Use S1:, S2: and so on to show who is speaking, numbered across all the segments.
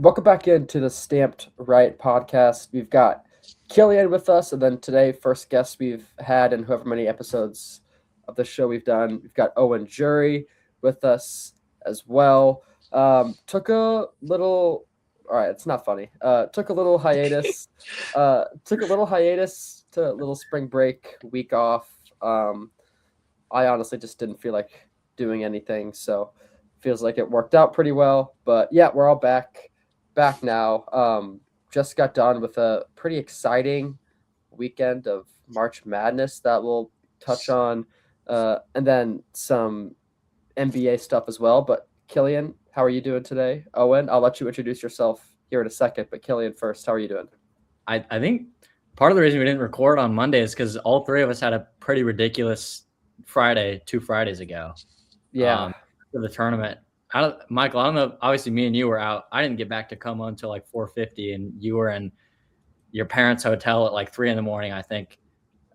S1: Welcome back into the Stamped Right podcast. We've got Killian with us, and then today, first guest we've had in however many episodes of the show we've done. We've got Owen Jury with us as well. Took a little, all right, it's not funny. Took a little hiatus. To a little spring break week off. I honestly just didn't feel like doing anything, so feels like it worked out pretty well. But yeah, we're all back now. Just got done with a pretty exciting weekend of March Madness that we'll touch on, and then some NBA stuff as well. But Killian, how are you doing today? Owen, I'll let you introduce yourself here in a second, but Killian first, how are you doing?
S2: I think part of the reason we didn't record on Monday is because all three of us had a pretty ridiculous Friday 2 Fridays ago.
S1: Yeah.
S2: For the tournament. Michael, I don't know. Obviously, me and you were out. I didn't get back to Como until like 4:50, and you were in your parents' hotel at like 3 a.m, I think.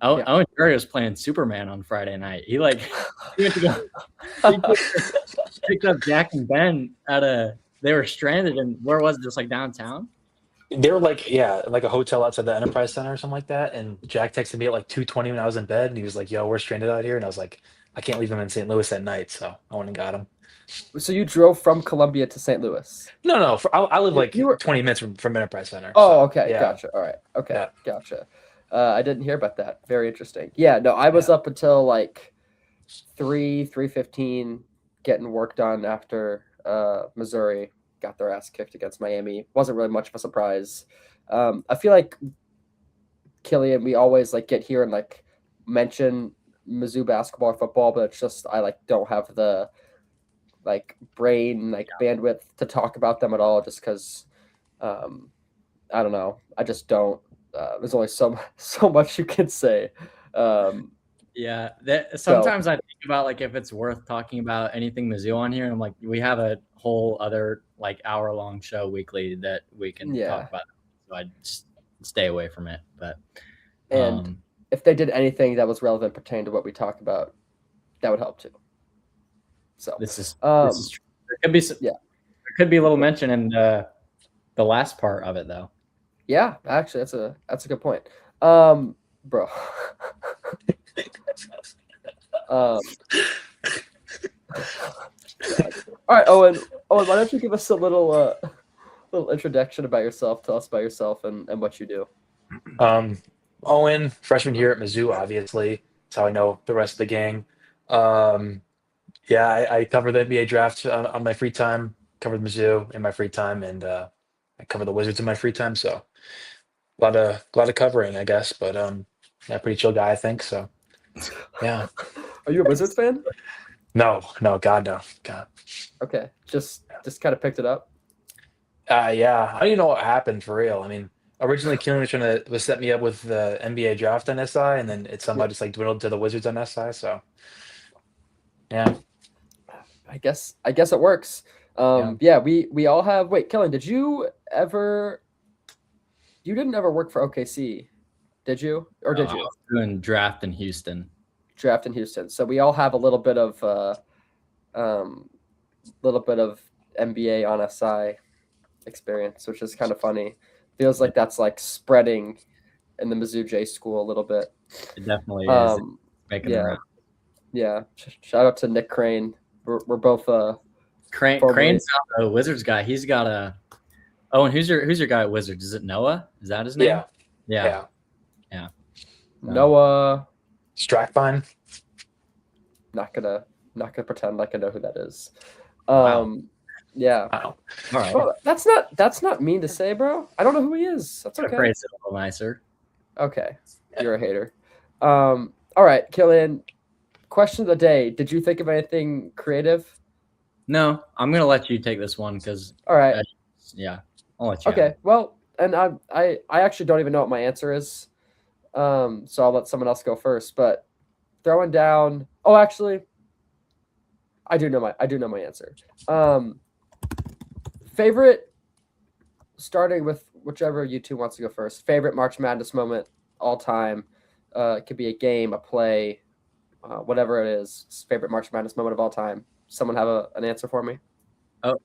S2: Owen Jury was playing Superman on Friday night. He went to go. He picked up Jack and Ben they were stranded in, where was it? Just like downtown?
S3: They were like a hotel outside the Enterprise Center or something like that. And Jack texted me at like 2:20 when I was in bed, and he was like, "Yo, we're stranded out here." And I was like, "I can't leave him in St. Louis at night," so I went and got him.
S1: So you drove from Columbia to St. Louis?
S3: No. I live like 20 minutes from Enterprise Center.
S1: Oh, okay.
S3: Yeah.
S1: Gotcha. All right. Okay.
S3: Yeah.
S1: Gotcha. I didn't hear about that. Very interesting. Yeah, no, I was up until like 3:15 getting work done after Missouri got their ass kicked against Miami. Wasn't really much of a surprise. I feel like Killian, we always like get here and like mention Mizzou basketball or football, but it's just I like don't have the like brain bandwidth to talk about them at all, just because I don't know. I just don't. There's only so much you can say.
S2: Yeah, sometimes I think about like if it's worth talking about anything Mizzou on here, and I'm like, we have a whole other like hour-long show weekly that we can talk about. So I just stay away from it. But
S1: if they did anything that was relevant pertaining to what we talk about, that would help too. So
S2: this is true. There could be a little mention in the last part of it though.
S1: Yeah, actually, that's a good point, bro. All right, Owen, why don't you give us a little introduction about yourself? Tell us about yourself and what you do.
S3: Owen, freshman year at Mizzou, obviously. That's how I know the rest of the gang. I cover the NBA draft on my free time, cover Mizzou in my free time, and I cover the Wizards in my free time. So a lot of covering, I guess. But pretty chill guy, I think. So yeah.
S1: Are you a Wizards fan?
S3: No, God, no. God.
S1: Okay, just kind of picked it up.
S3: Yeah, I don't even know what happened for real. I mean, originally Killian was set me up with the NBA draft on SI, and then it somehow just like dwindled to the Wizards on SI. So yeah,
S1: I guess it works. We all have. Wait, Killian, did you ever? You didn't ever work for OKC, did you? Or did you?
S2: I was doing draft in Houston.
S1: So we all have a little bit of NBA on SI experience, which is kind of funny. Feels like that's like spreading in the Mizzou J school a little bit.
S2: It definitely is. Making around.
S1: Yeah. Shout out to Nick Crane. We're both
S2: Crane's not a Wizards guy. He's got a. Oh, and who's your guy at Wizards? Is it Noah? Is that his name? Yeah.
S1: Noah
S3: Strackbine.
S1: Not gonna pretend like I know who that is.
S2: Wow.
S1: Yeah.
S3: Wow.
S2: All right.
S1: Well, that's not mean to say, bro. I don't know who he is. That's okay.
S2: Phrase it a little nicer.
S1: Okay. You're a hater. All right, Killian. Question of the day. Did you think of anything creative?
S2: No, I'm gonna let you take this one because.
S1: All right.
S2: I'll let you.
S1: Okay. Well, and I actually don't even know what my answer is. So I'll let someone else go first. But throwing down. Oh, actually, I do know my answer. Favorite. Starting with whichever you two wants to go first. Favorite March Madness moment all time. It could be a game, a play, whatever it is. Favorite March Madness moment of all time. Someone have an answer for me?
S2: Oh.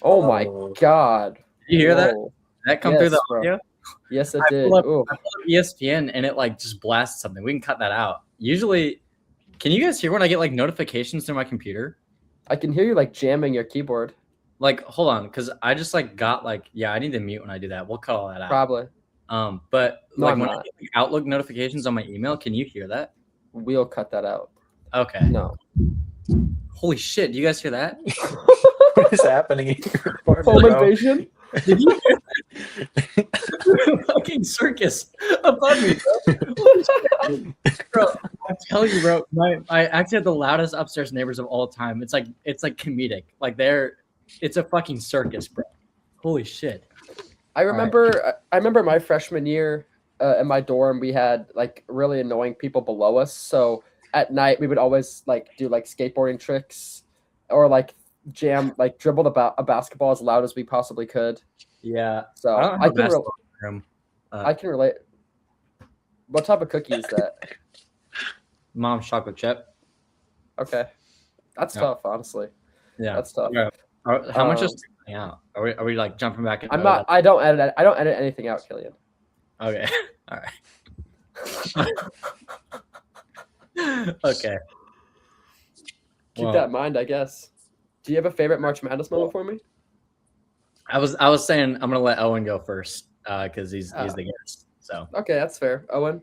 S1: Oh my God!
S2: Did you hear that?
S1: Whoa.
S2: That come through the
S1: bro.
S2: audio?
S1: Yes, it
S2: I
S1: did.
S2: pulled up ESPN and it like just blasts something. We can cut that out. Usually, can you guys hear when I get like notifications through my computer?
S1: I can hear you like jamming your keyboard.
S2: Like, hold on, because I just like got like, yeah, I need to mute when I do that. We'll cut all that out.
S1: Probably.
S2: But
S1: No,
S2: like
S1: I'm
S2: when
S1: not.
S2: I get like, Outlook notifications on my email, can you hear that?
S1: We'll cut that out.
S2: Okay.
S1: No.
S2: Holy shit! Do you guys hear that?
S3: What is happening in your apartment,
S1: Home
S3: bro?
S1: invasion.
S2: Did you hear that? Fucking circus above me, bro. I'm telling you, bro. I actually have the loudest upstairs neighbors of all time. It's like comedic. Like it's a fucking circus, bro. Holy shit.
S1: I remember my freshman year in my dorm, we had like really annoying people below us. So at night we would always like do like skateboarding tricks or like dribble a basketball as loud as we possibly could.
S2: Yeah.
S1: So I can relate. What type of cookie is that?
S2: Mom's chocolate chip.
S1: Okay, that's tough, honestly.
S2: Yeah,
S1: that's tough.
S2: Yeah. How much is out? Are we like jumping back?
S1: I'm not. I don't edit anything out, Killian.
S2: Okay. All right. Okay.
S1: Keep that in mind, I guess. Do you have a favorite March Madness moment for me?
S2: I was saying I'm gonna let Owen go first because he's the guest. So
S1: okay, that's fair. Owen.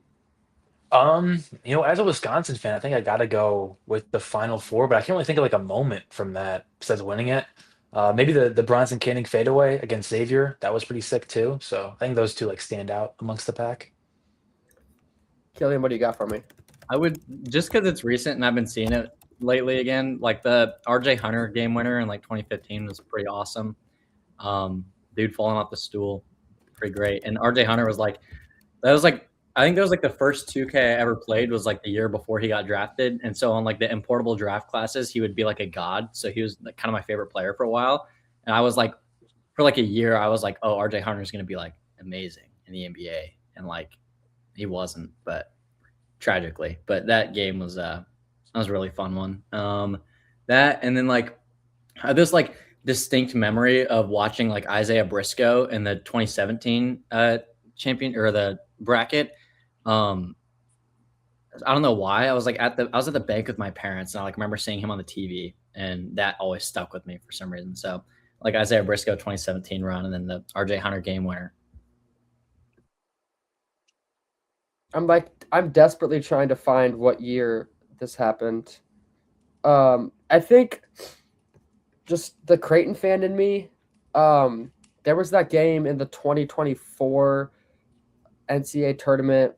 S3: As a Wisconsin fan, I think I gotta go with the Final Four, but I can't really think of like a moment from that besides winning it. Maybe the Bronson Canning fadeaway against Xavier. That was pretty sick too. So I think those two like stand out amongst the pack.
S1: Killian, what do you got for me?
S2: I would, just because it's recent and I've been seeing it lately again, like the RJ Hunter game winner in like 2015 was pretty awesome. Dude falling off the stool, pretty great. And RJ Hunter was like, I think that was like the first 2K I ever played was like the year before he got drafted. And so on like the importable draft classes, he would be like a god. So he was like kind of my favorite player for a while. And I was like, for like a year, I was like, oh, RJ Hunter is going to be like amazing in the NBA. And like, he wasn't, but tragically. But that game was that was a really fun one. That and then like this like distinct memory of watching like Isaiah Briscoe in the 2017 champion or the bracket. I don't know why. I was at the bank with my parents and I like remember seeing him on the TV and that always stuck with me for some reason. So like Isaiah Briscoe 2017 run and then the RJ Hunter game winner.
S1: I'm desperately trying to find what year this happened. I think just the Creighton fan in me. There was that game in the 2024 NCAA tournament.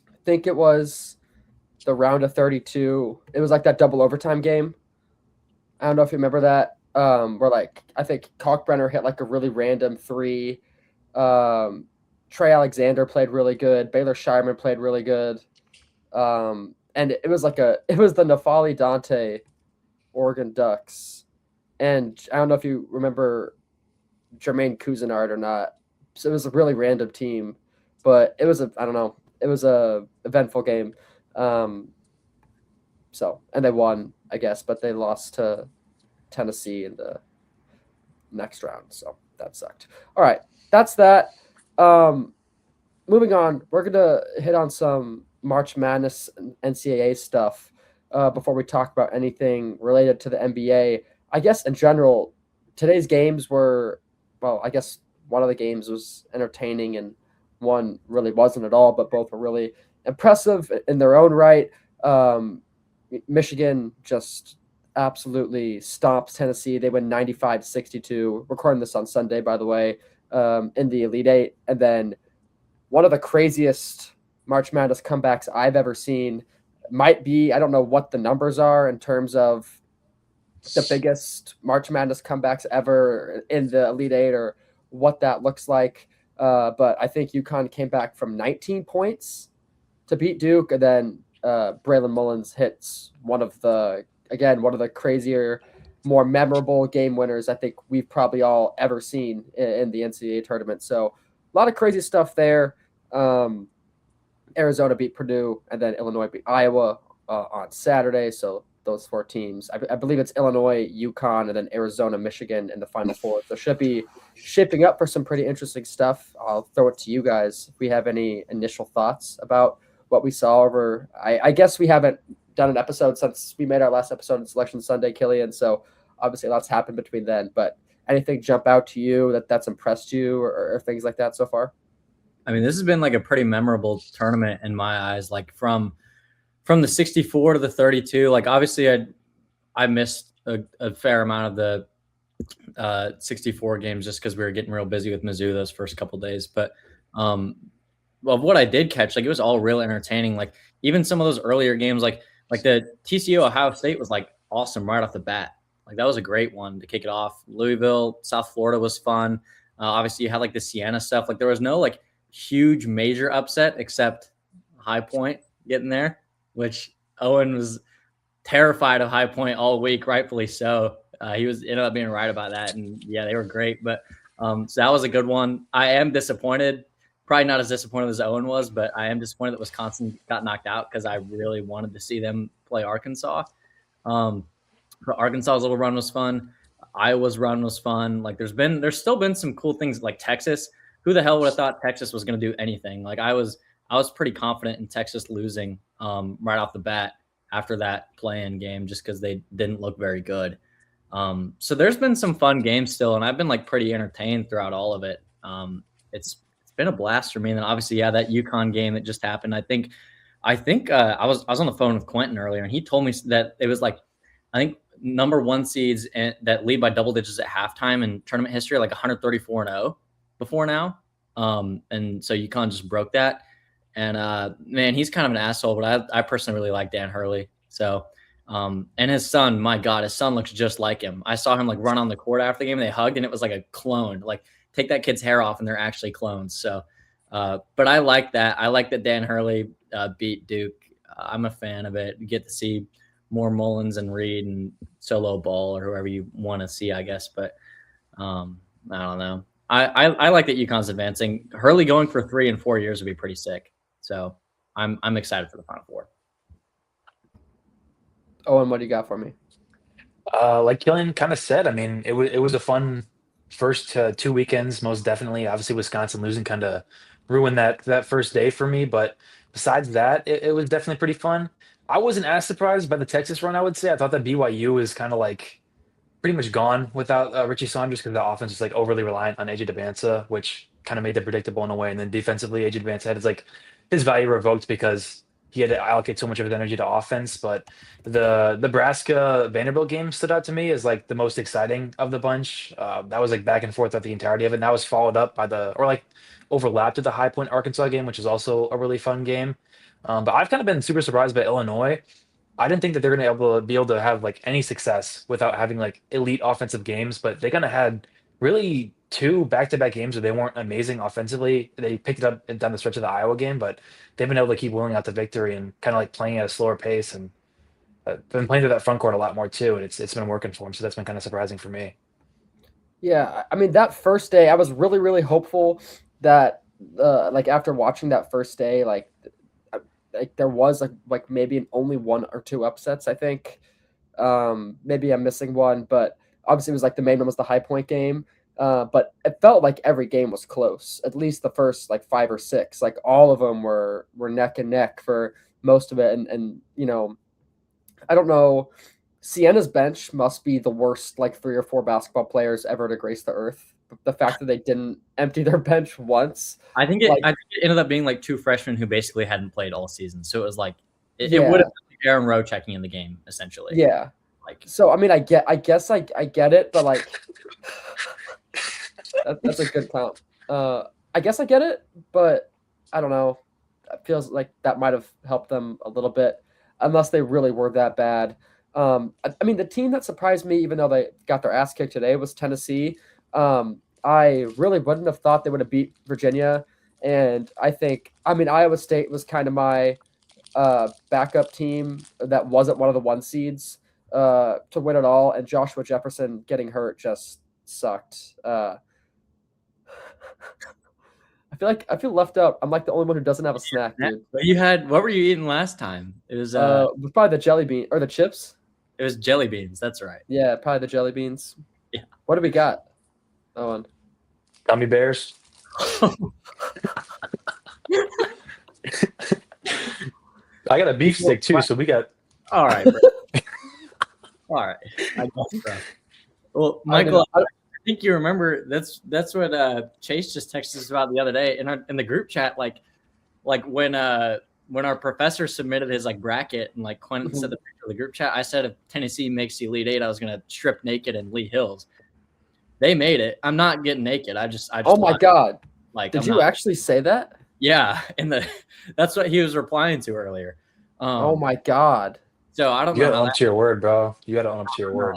S1: I think it was the round of 32. It was like that double overtime game. I don't know if you remember that. Where like I think Kalkbrenner hit like a really random three. Trey Alexander played really good. Baylor Shireman played really good. And it was the Nafali Dante Oregon Ducks. And I don't know if you remember Jermaine Cousinard or not. So it was a really random team, but it was a eventful game. And they won, I guess, but they lost to Tennessee in the next round. So that sucked. All right. That's that. Moving on, we're going to hit on some March Madness and NCAA stuff before we talk about anything related to the NBA. I guess in general, today's games were, well, I guess one of the games was entertaining and one really wasn't at all, but both were really impressive in their own right. Michigan just absolutely stomps Tennessee. They win 95-62. Recording this on Sunday, by the way, in the Elite Eight. And then one of the craziest March Madness comebacks I've ever seen might be, I don't know what the numbers are in terms of the biggest March Madness comebacks ever in the Elite Eight or what that looks like. But I think UConn came back from 19 points to beat Duke. And then Braylon Mullins hits one of the crazier, more memorable game winners I think we've probably all ever seen in the NCAA tournament. So a lot of crazy stuff there. Arizona beat Purdue, and then Illinois beat Iowa on Saturday. So those 4 teams. I believe it's Illinois, UConn, and then Arizona, Michigan in the Final Four. So should be shaping up for some pretty interesting stuff. I'll throw it to you guys if we have any initial thoughts about what we saw over. I guess we haven't done an episode since we made our last episode on Selection Sunday, Killian. So obviously lots happened between then. But anything jump out to you that's impressed you or things like that so far?
S2: I mean, this has been like a pretty memorable tournament in my eyes. Like from the 64 to the 32. Like obviously, I missed a fair amount of the 64 games just because we were getting real busy with Mizzou those first couple days. But well, what I did catch, like it was all real entertaining. Like even some of those earlier games, like the TCU Ohio State was like awesome right off the bat. Like that was a great one to kick it off. Louisville, South Florida was fun. Obviously, you had like the Siena stuff. Like there was no like huge major upset except High Point getting there, which Owen was terrified of High Point all week, rightfully so. He ended up being right about that, and yeah, they were great. But so that was a good one. I am disappointed, probably not as disappointed as Owen was, but I am disappointed that Wisconsin got knocked out because I really wanted to see them play Arkansas. But Arkansas's little run was fun. Iowa's run was fun. Like there's still been some cool things like Texas. Who the hell would have thought Texas was going to do anything? Like I was pretty confident in Texas losing right off the bat after that play-in game just because they didn't look very good. So there's been some fun games still, and I've been like pretty entertained throughout all of it. It's been a blast for me. And then obviously, yeah, that UConn game that just happened. I think I was on the phone with Quentin earlier, and he told me that it was like I think number 1 seeds that lead by double digits at halftime in tournament history, like 134-0 before now. And so UConn just broke that. And man, he's kind of an asshole, but I personally really like Dan Hurley. So, and his son, my God, his son looks just like him. I saw him like run on the court after the game, and they hugged, and it was like a clone. Like take that kid's hair off, and they're actually clones. So, but I like that. I like that Dan Hurley beat Duke. I'm a fan of it. You get to see more Mullins and Reed and Solo Ball or whoever you want to see, I guess. But I don't know. I like that UConn's advancing. Hurley going for 3 in 4 years would be pretty sick. So I'm excited for the Final Four.
S1: Owen, what do you got for me?
S3: Like Killian kind of said, I mean, it was a fun first 2 weekends, most definitely. Obviously, Wisconsin losing kind of ruined that first day for me. But besides that, it was definitely pretty fun. I wasn't as surprised by the Texas run, I would say. I thought that BYU was kind of like pretty much gone without Richie Saunders because the offense was like overly reliant on AJ Debinsa, which kind of made it predictable in a way. And then defensively, AJ Debinsa had his value revoked because he had to allocate so much of his energy to offense. But the Nebraska Vanderbilt game stood out to me as like the most exciting of the bunch. That was like back and forth throughout the entirety of it. And that was followed up by overlapped with the High Point Arkansas game, which is also a really fun game. But I've kind of been super surprised by Illinois. I didn't think that they're going to be able to have like any success without having like elite offensive games, but they kind of had really 2 back-to-back games where they weren't amazing offensively. They picked it up down the stretch of the Iowa game, but they've been able to keep willing out the victory and kind of like playing at a slower pace and been playing through that front court a lot more too. And it's been working for them. So that's been kind of surprising for me.
S1: Yeah, I mean that first day, I was really, really hopeful that like after watching that first day, like there was like maybe only 1 or 2 upsets, I think. Maybe I'm missing one, but obviously it was like the main one was the High Point game. But it felt like every game was close, at least the first like 5 or 6. Like all of them were neck and neck for most of it. And you know, I don't know. Siena's bench must be the worst like 3 or 4 basketball players ever to grace the earth. The fact that they didn't empty their bench once.
S2: I think it ended up being like 2 freshmen who basically hadn't played all season. So it was like it would have been Aaron Rowe checking in the game essentially.
S1: Yeah.
S2: Like
S1: so, I mean, I guess I get it, but like that's a good count. I guess I get it, but I don't know. It feels like that might have helped them a little bit, unless they really were that bad. I mean, the team that surprised me, even though they got their ass kicked today, was Tennessee. I really wouldn't have thought they would have beat Virginia. And I mean, Iowa State was kind of my backup team that wasn't one of the 1 seeds to win it all. And Joshua Jefferson getting hurt just sucked. I feel left out. I'm like the only one who doesn't have a snack, dude.
S2: What were you eating last time? It was
S1: probably the jelly bean or the chips.
S2: It was jelly beans. That's right.
S1: Yeah, probably the jelly beans.
S2: Yeah.
S1: What do we got, Owen?
S3: Gummy bears. I got a beef stick too, so we got.
S2: All right, bro. All right. I guess so. Well, Michael, I think you remember that's what Chase just texted us about the other day in the group chat. Like when our professor submitted his like bracket and like Quentin said the picture of the group chat, I said if Tennessee makes the Elite Eight, I was gonna strip naked in Lee Hills. They made it. I'm not getting naked. I just
S1: oh my God.
S2: Like,
S1: did you actually say that?
S2: Yeah, that's what he was replying to earlier.
S1: Oh my God.
S2: So I don't know.
S3: You gotta own up to your word, bro. You gotta own up to your word.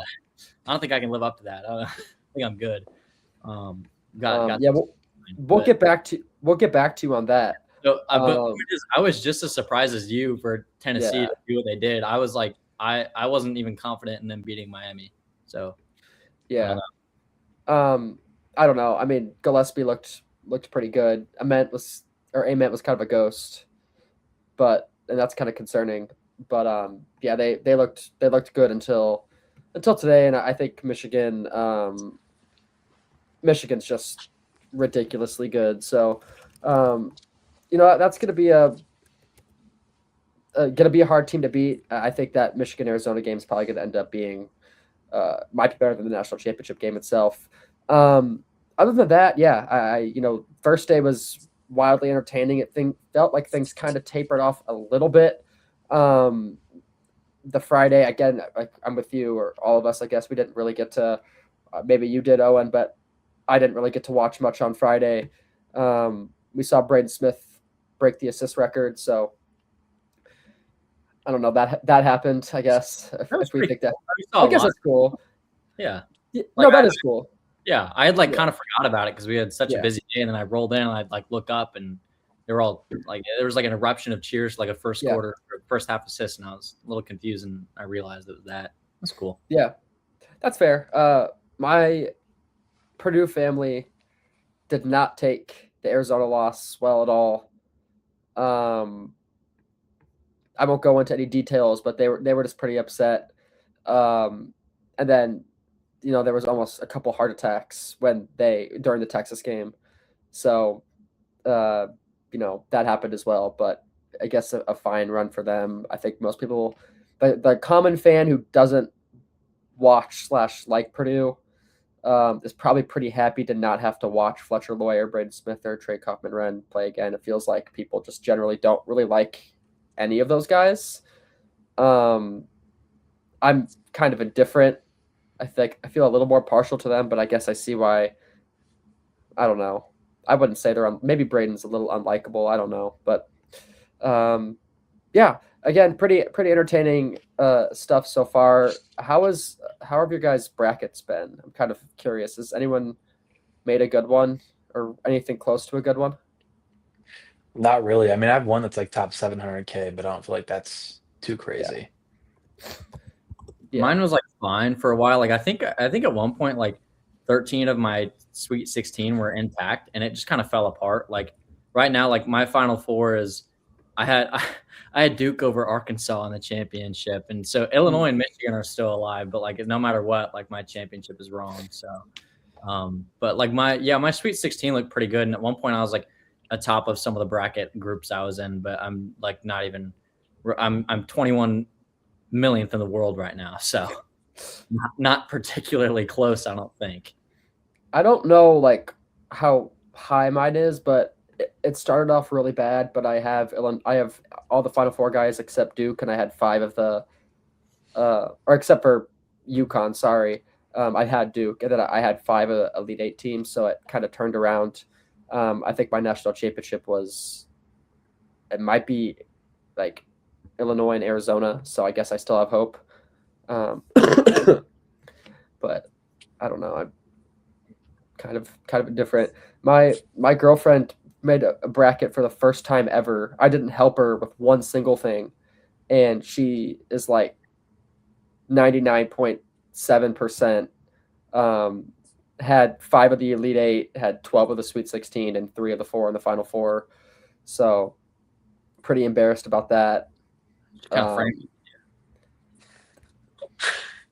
S2: I don't think I can live up to that. I think I'm good.
S1: Yeah, we'll get back to you on that.
S2: So, but I was just as surprised as you for Tennessee to do what they did. I was like, I wasn't even confident in them beating Miami. So
S1: yeah, I don't know. I mean, Gillespie looked pretty good. Ament was kind of a ghost, and that's kind of concerning. But yeah, they looked good until today, and I think Michigan's just ridiculously good. So, that's going to be a hard team to beat. I think that Michigan Arizona game is probably going to end up being might be better than the national championship game itself. Other than that, yeah, I first day was wildly entertaining. It felt like things kind of tapered off a little bit. The Friday, again, I'm with you, or all of us, I guess. We didn't really get to, maybe you did, Owen, but I didn't really get to watch much on Friday. We saw Braden Smith break the assist record, so I don't know, that happened, I guess. If we think that, I guess that's cool.
S2: Yeah.
S1: No, that is cool.
S2: Yeah, I had kind of forgot about it because we had such a busy day, and then I rolled in and I'd look up and they were all there was an eruption of cheers, like a first quarter or first half assist, and I was a little confused, and I realized it was that. That's cool.
S1: Yeah, that's fair. My Purdue family did not take the Arizona loss well at all. I won't go into any details, but they were just pretty upset. And then, there was almost a couple heart attacks during the Texas game. So, that happened as well. But I guess a fine run for them. I think most people, the common fan who doesn't watch / like Purdue, is probably pretty happy to not have to watch Fletcher Loyer, Braden Smith, or Trey Kaufman-Renn play again. It feels like people just generally don't really like any of those guys. I'm kind of indifferent. I feel a little more partial to them, but I guess I see why. I don't know. I wouldn't say maybe Braden's a little unlikable. I don't know, but yeah. Again, pretty entertaining stuff so far. How have your guys' brackets been? I'm kind of curious. Has anyone made a good one or anything close to a good one?
S3: Not really. I mean, I have one that's like top 700K, but I don't feel like that's too crazy.
S2: Yeah. Mine was fine for a while. I think at one point 13 of my Sweet 16 were intact, and it just kind of fell apart. Right now, my Final Four is I had Duke over Arkansas in the championship, and so Illinois and Michigan are still alive. But no matter what, my championship is wrong. So, but my Sweet 16 looked pretty good, and at one point I was atop of some of the bracket groups I was in, but I'm not even. I'm 21 millionth in the world right now, so not particularly close, I don't think.
S1: I don't know how high mine is, but it started off really bad. But I have all the Final Four guys except Duke, and I had 5 of the or except for UConn. Sorry, I had Duke, and then I had 5 of the Elite Eight teams, so it kind of turned around. I think my national championship it might be Illinois and Arizona, so I guess I still have hope. But I don't know. I'm kind of different. My girlfriend made a bracket for the first time ever. I didn't help her with one single thing, and she is 99.7%. Had 5 of the Elite Eight, had 12 of the Sweet 16, and 3 of the 4 in the Final Four. So pretty embarrassed about that.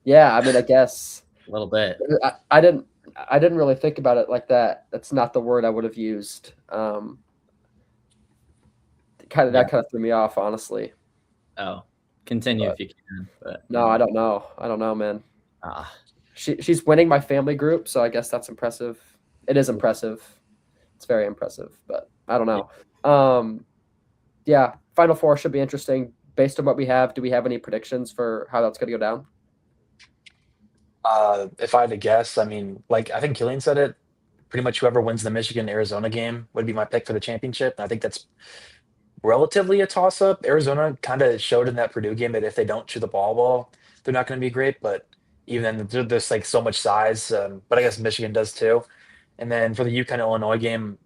S1: Yeah, I mean, I guess
S2: A little bit.
S1: I didn't really think about it like that. That's not the word I would have used.
S2: Yeah.
S1: That kind of threw me off, honestly.
S2: Oh, continue
S1: But
S2: if you can. But
S1: no, I don't know. I don't know, man.
S2: ah,
S1: She's winning my family group, so I guess that's impressive. It is impressive. It's very impressive, but I don't
S2: yeah.
S1: know. Yeah, Final Four should be interesting. Based on what we have, do we have any predictions for how that's going to go down?
S3: If I had to guess, I mean, like I think Killian said it. Pretty much whoever wins the Michigan Arizona game would be my pick for the championship. And I think that's relatively a toss up. Arizona kind of showed in that Purdue game that if they don't shoot the ball well, they're not going to be great. But even then, there's like so much size. But I guess Michigan does too. And then for the UConn Illinois game,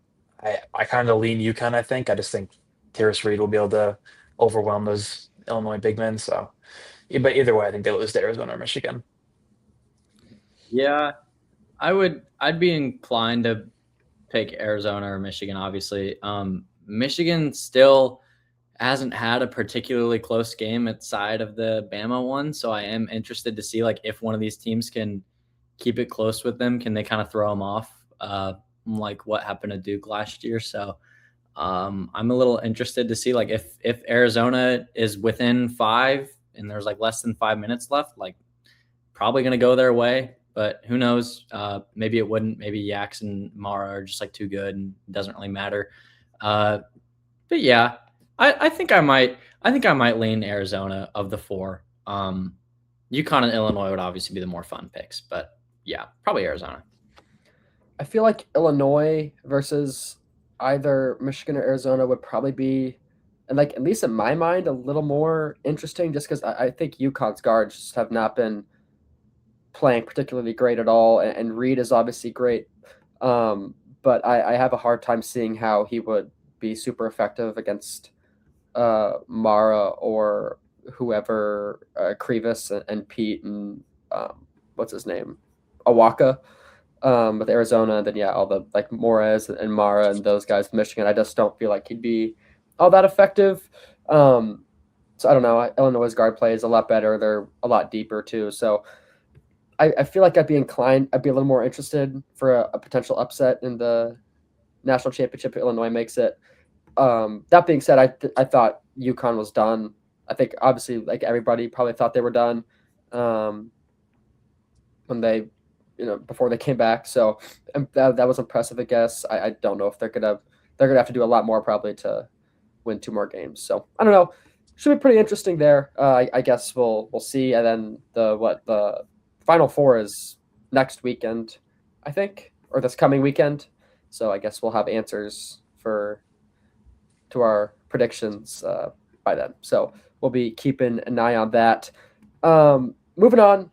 S3: I kind of lean UConn. I think I just think Terrace Reed will be able to overwhelm those Illinois big men. So, but either way, I think they lose to Arizona or Michigan.
S2: Yeah, I'd be inclined to pick Arizona or Michigan, obviously. Michigan still hasn't had a particularly close game outside of the Bama one, so I am interested to see like if one of these teams can keep it close with them. Can they kind of throw them off, like what happened to Duke last year? So I'm a little interested to see like if Arizona is within 5 and there's like less than 5 minutes left, like probably going to go their way, but who knows? Maybe it wouldn't. Maybe Yax and Mara are just like too good and it doesn't really matter. Uh, but yeah, I think I might. I think I might lean Arizona of the 4. UConn and Illinois would obviously be the more fun picks, but yeah, probably Arizona.
S1: I feel like Illinois versus either Michigan or Arizona would probably be, and like at least in my mind, a little more interesting, just because I think UConn's guards just have not been playing particularly great at all, and Reed is obviously great, but I have a hard time seeing how he would be super effective against Mara or whoever, Krivas and Pete and what's his name, Awaka, with Arizona. And then yeah, all the like Morez and Mara and those guys with Michigan. I just don't feel like he'd be all that effective. So I don't know. Illinois' guard play is a lot better. They're a lot deeper too. So I feel like I'd be inclined. I'd be a little more interested for a potential upset in the national championship if Illinois makes it. That being said, I thought UConn was done. I think obviously like everybody probably thought they were done when they, before they came back. So that was impressive. I guess I don't know if they're gonna have to do a lot more probably to win 2 more games. So I don't know. Should be pretty interesting there. I guess we'll see. And then the Final Four is next weekend, I think, or this coming weekend. So I guess we'll have answers to our predictions by then. So we'll be keeping an eye on that. Moving on,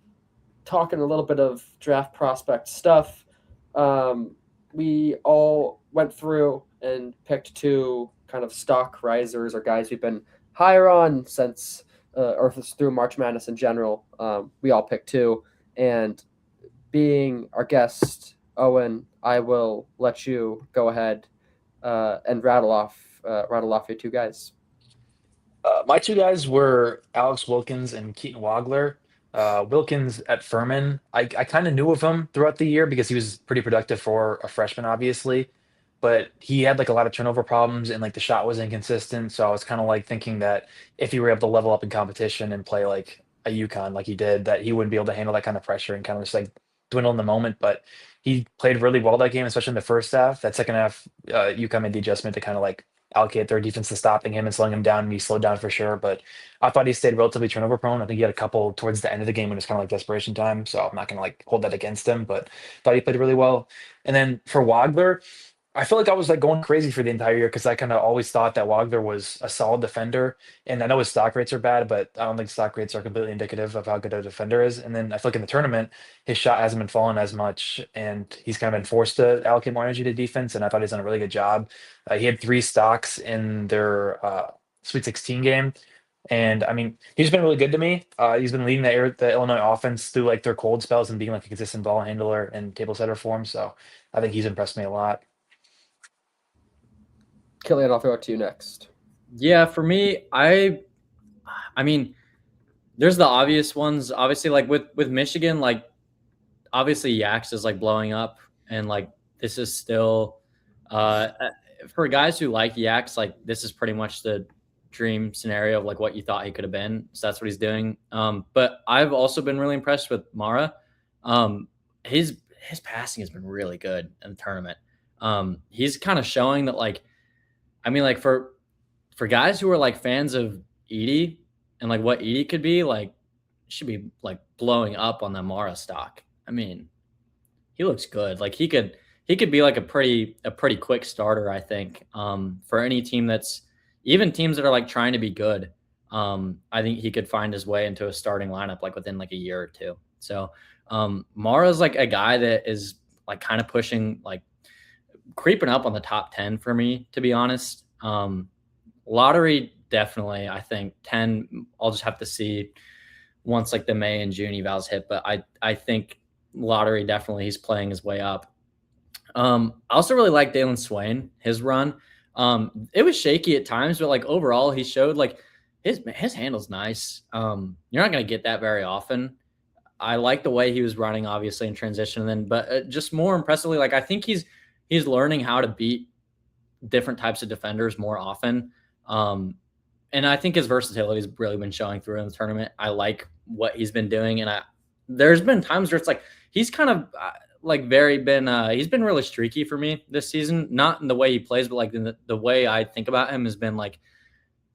S1: talking a little bit of draft prospect stuff. We all went through and picked 2 kind of stock risers or guys we've been higher on since, or through March Madness in general. We all picked 2, and being our guest, Owen, I will let you go ahead and rattle off your 2 guys.
S3: My 2 guys were Alex Wilkins and Keaton Wagler. Wilkins at Furman, I kind of knew of him throughout the year because he was pretty productive for a freshman, obviously, but he had like a lot of turnover problems and like the shot was inconsistent. So I was kind of like thinking that if he were able to level up in competition and play like a UConn like he did, that he wouldn't be able to handle that kind of pressure and kind of just like dwindle in the moment. But he played really well that game, especially in the first half. That second half, UConn made the adjustment to kind of like allocate their defense to stopping him and slowing him down, and he slowed down for sure. But I thought he stayed relatively turnover prone. I think he had a couple towards the end of the game when it was kind of like desperation time. So I'm not going to like hold that against him, but thought he played really well. And then for Wagler, I feel like I was like going crazy for the entire year because I kind of always thought that Wagner was a solid defender. And I know his stock rates are bad, but I don't think stock rates are completely indicative of how good a defender is. And then I feel like in the tournament, his shot hasn't been falling as much, and he's kind of been forced to allocate more energy to defense. And I thought he's done a really good job. He had 3 stocks in their Sweet 16 game. And I mean, he's been really good to me. He's been leading the Illinois offense through like their cold spells and being like a consistent ball handler and table setter for him. So I think he's impressed me a lot.
S1: Killian, I'll throw it to you next.
S2: Yeah, for me, I mean, there's the obvious ones. Obviously, like with Michigan, like obviously Yax is like blowing up, and like this is still for guys who like Yax, like this is pretty much the dream scenario of like what you thought he could have been. So that's what he's doing. But I've also been really impressed with Mara. His passing has been really good in the tournament. He's kind of showing that like, I mean, like for guys who are like fans of Edie and like what Edie could be, like should be like blowing up on the Mara stock. I mean, he looks good. Like he could be like a pretty quick starter, I think. For any team that's even teams that are like trying to be good. I think he could find his way into a starting lineup like within like a year or two. So Mara's like a guy that is like kind of pushing, like creeping up on the top 10 for me, to be honest. Lottery, definitely. I think 10, I'll just have to see once like the May and June evals hit, but I think Lottery, definitely he's playing his way up. I also really like Dalen Swain, his run. It was shaky at times, but like overall he showed like his handle's nice. You're not going to get that very often. I like the way he was running, obviously, in transition, and then, but just more impressively, like I think he's learning how to beat different types of defenders more often. And I think his versatility has really been showing through in the tournament. I like what he's been doing, and there's been times where it's like he's kind of like he's been really streaky for me this season. Not in the way he plays, but like in the way I think about him has been like,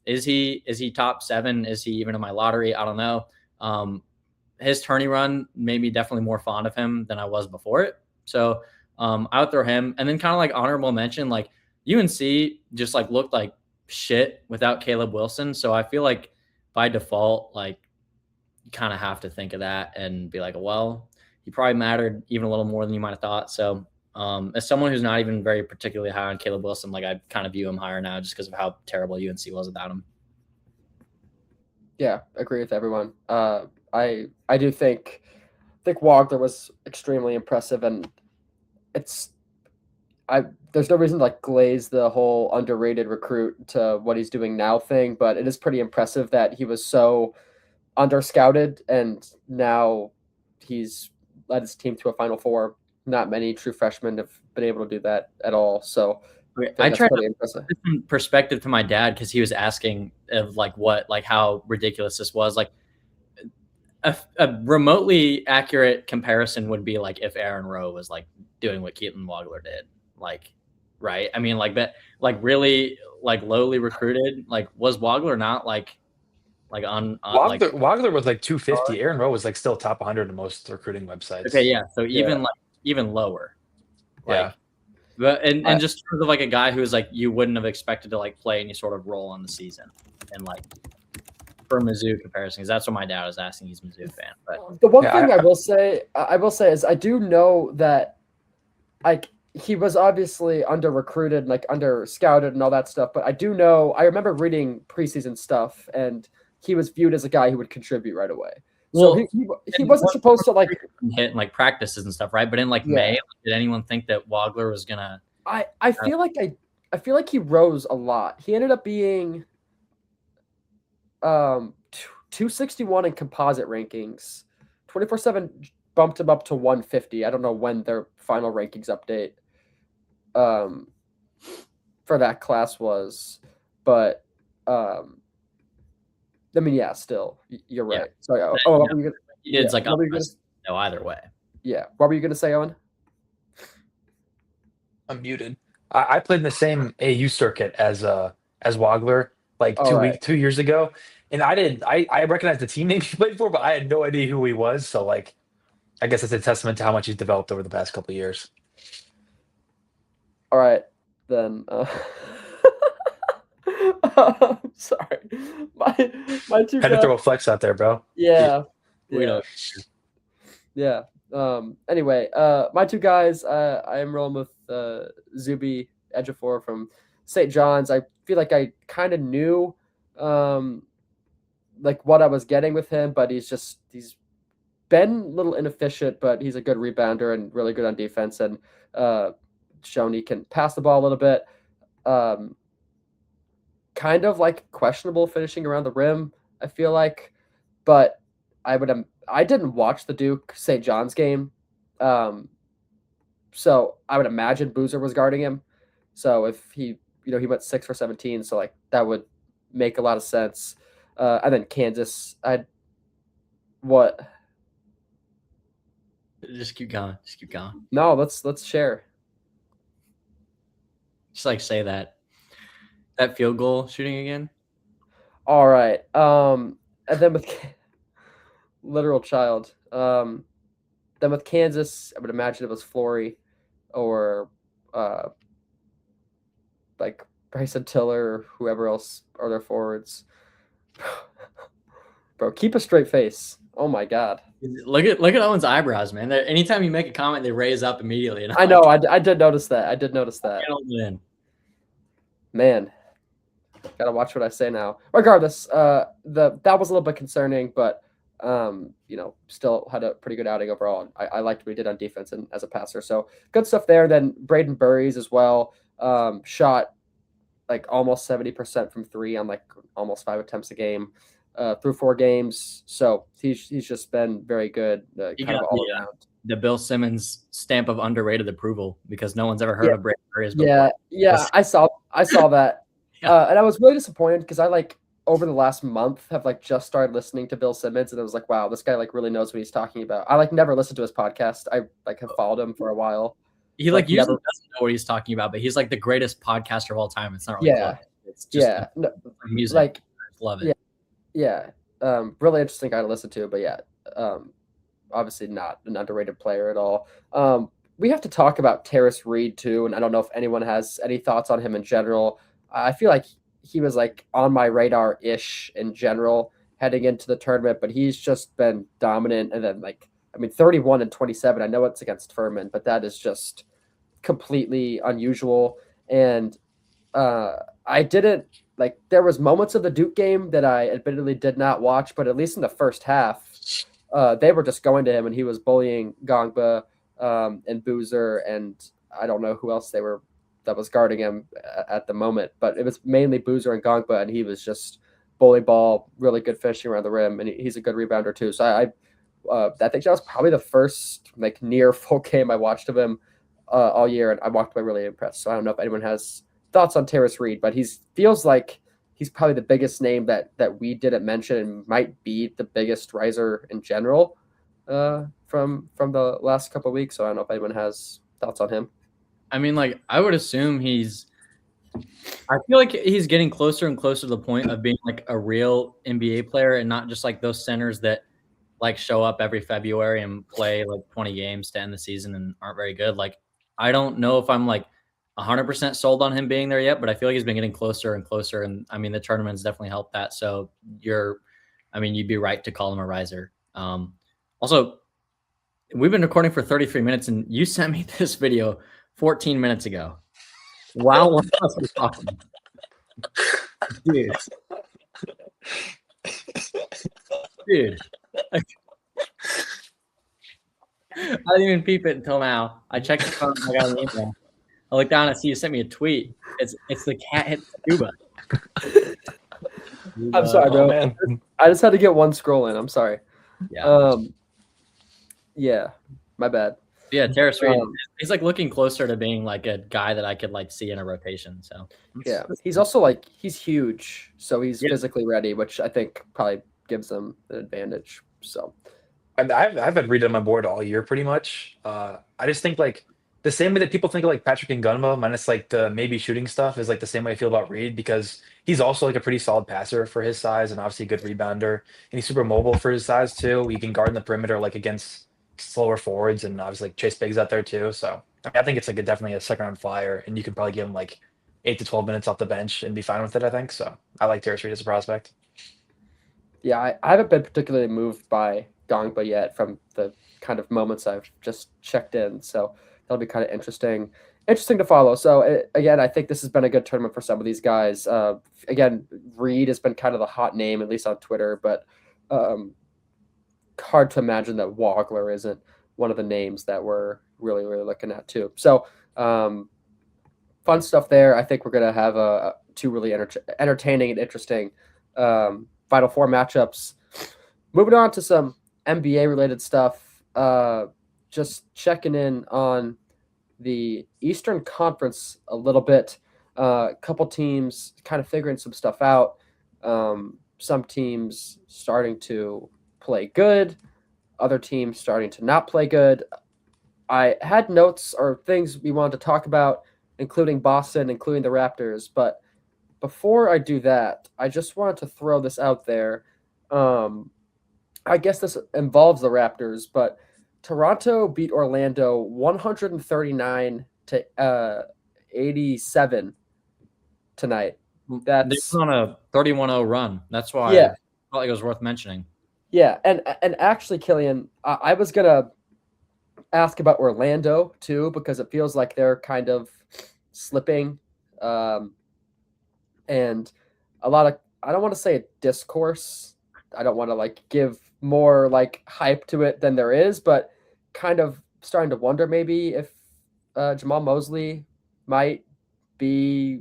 S2: is he top 7? Is he even in my lottery? I don't know. His tourney run made me definitely more fond of him than I was before it. So I would throw him. And then kind of like honorable mention, like UNC just like looked like shit without Caleb Wilson. So I feel like by default, like you kind of have to think of that and be like, well, he probably mattered even a little more than you might have thought. So as someone who's not even very particularly high on Caleb Wilson, like I kind of view him higher now just because of how terrible UNC was without him.
S1: Yeah, agree with everyone. I do think Wagler was extremely impressive, and there's no reason to like glaze the whole underrated recruit to what he's doing now thing, but it is pretty impressive that he was so under-scouted and now he's led his team to a Final Four. Not many true freshmen have been able to do that at all. So
S2: I tried to put some perspective to my dad because he was asking of like how ridiculous this was. Like a remotely accurate comparison would be like if Aaron Rowe was like doing what Keaton Wagler did. Like, right? I mean, like that, like really like lowly recruited. Like was Wagler not like on
S3: Wagler was like 250. Aaron Rowe was like still top 100 in most recruiting websites.
S2: Okay, yeah. So even lower. Like,
S3: yeah.
S2: But and just sort of like a guy who's like you wouldn't have expected to like play any sort of role on the season, and like for Mizzou comparison, because that's what my dad was asking. He's a Mizzou fan, but
S1: the one thing I will say is I do know that like he was obviously under recruited, like under scouted and all that stuff. But I remember reading preseason stuff, and he was viewed as a guy who would contribute right away. So he wasn't supposed to like
S2: hit in like practices and stuff, right? But in like May, did anyone think that Wagler was gonna?
S1: I feel like he rose a lot. He ended up being 261 in composite rankings. 24/7 bumped him up to 150. I don't know when their final rankings update for that class was, but I mean, yeah, still, you're right.
S2: Yeah.
S1: So,
S2: it's like no either way.
S1: Yeah. What were you gonna say, Owen?
S3: I'm muted. I played in the same AU circuit as Wagler like 2 years ago, and I recognized the team name he played for, but I had no idea who he was. So like, I guess it's a testament to how much he's developed over the past couple of years.
S1: All right, then. Sorry, my two.
S3: Had to throw a flex out there, bro.
S1: Yeah. Anyway, my two guys. I am rolling with Zuby Ejiofor from St. John's. I feel like I kind of knew, like what I was getting with him, but he's been a little inefficient, but he's a good rebounder and really good on defense, and shown he can pass the ball a little bit. Kind of like questionable finishing around the rim, I feel like. but I didn't watch the Duke St. John's game, so I would imagine Boozer was guarding him. So if he went 6 for 17, so like that would make a lot of sense. And then Kansas, what?
S2: Just keep going. Just keep going.
S1: No, let's share.
S2: Just like say that field goal shooting again.
S1: All right. And then with literal child. Then with Kansas, I would imagine it was Flory or like Bryson Tiller or whoever else are their forwards. Bro, keep a straight face. Oh my God.
S2: Look at Owen's eyebrows, man. Anytime you make a comment, they raise up immediately.
S1: I know. I did notice that. I did notice that. Man, gotta watch what I say now. Regardless, that was a little bit concerning, but still had a pretty good outing overall. I liked what he did on defense and as a passer. So good stuff there. Then Braden Burries as well. Shot like almost 70% from 3 on like almost 5 attempts a game through 4 games. So he's just been very good, kind of all around.
S2: The Bill Simmons stamp of underrated approval because no one's ever heard of Braden Burries before.
S1: Yeah, I saw that. And I was really disappointed because I like over the last month have like just started listening to Bill Simmons, and it was like, wow, this guy like really knows what he's talking about. I like never listened to his podcast. I like have followed him for a while.
S2: He like usually doesn't know what he's talking about, but he's like the greatest podcaster of all time. It's not really it's just music.
S1: Like
S2: I love it.
S1: Yeah. Really interesting guy to listen to, but obviously not an underrated player at all. We have to talk about Terrace Reed too, and I don't know if anyone has any thoughts on him in general. I feel like he was like on my radar-ish in general heading into the tournament, but he's just been dominant. And then 31 and 27. I know it's against Furman, but that is just completely unusual. And I didn't there was moments of the Duke game that I admittedly did not watch, but at least in the first half, they were just going to him and he was bullying Gongba and Boozer, and I don't know who else that was guarding him at the moment, but it was mainly Boozer and Gongba, and he was just bully ball, really good finishing around the rim, and he's a good rebounder too. So I think that was probably the first near full game I watched of him all year, and I walked away really impressed. So I don't know if anyone has thoughts on Terrace Reed, but feels like he's probably the biggest name that we didn't mention, and might be the biggest riser in general from the last couple of weeks. So I don't know if anyone has thoughts on him.
S2: I mean, I would assume I feel like he's getting closer and closer to the point of being a real NBA player and not just those centers that show up every February and play 20 games to end the season and aren't very good. I don't know if I'm 100% sold on him being there yet, but I feel like he's been getting closer and closer. And I mean, the tournament's definitely helped that. So you'd be right to call him a riser. Also, we've been recording for 33 minutes and you sent me this video 14 minutes ago. Wow. What else was talking? Dude. I didn't even peep it until now. I checked the phone. I got an email. I looked down and see you sent me a tweet. It's the cat hit scuba.
S1: I'm sorry, bro. Man. I just had to get one scroll in. I'm sorry.
S2: Yeah.
S1: Yeah. My bad.
S2: Yeah, Terrace Reed. He's looking closer to being a guy that I could see in a rotation. So
S1: yeah, he's also he's huge, so he's physically ready, which I think probably gives them an advantage. So
S3: I've had Reed on my board all year pretty much. I just think the same way that people think of Patrick and Gunma, minus the maybe shooting stuff, is the same way I feel about Reed, because he's also a pretty solid passer for his size and obviously a good rebounder, and he's super mobile for his size too. He can guard in the perimeter against slower forwards, and obviously Chase Biggs out there too. So I think it's definitely a second round flyer, and you could probably give him 8 to 12 minutes off the bench and be fine with it. I think so. I like Terrace Reed as a prospect.
S1: Yeah, I haven't been particularly moved by Gongba yet from the kind of moments I've just checked in. So that'll be kind of interesting to follow. So again, I think this has been a good tournament for some of these guys. Again, Reed has been kind of the hot name, at least on Twitter, but hard to imagine that Wagler isn't one of the names that we're really, really looking at too. So fun stuff there. I think we're going to have two really entertaining and interesting Final Four matchups moving on to some NBA related stuff. Just checking in on the Eastern Conference a little bit. A couple teams kind of figuring some stuff out. Some teams starting to play good, other teams starting to not play good. I had notes or things we wanted to talk about, including Boston, including the Raptors. But before I do that, I just wanted to throw this out there. I guess this involves the Raptors, but Toronto beat Orlando 139 to 87 tonight. That's
S2: They're on a 31-0 run. That's why
S1: yeah,
S2: I felt like it was worth mentioning.
S1: yeah, and actually, Killian, I was gonna ask about Orlando too because it feels like they're kind of slipping, and a lot of I don't want to say a discourse. I don't want to like give more like hype to it than there is, but kind of starting to wonder maybe if Jamal Mosley might be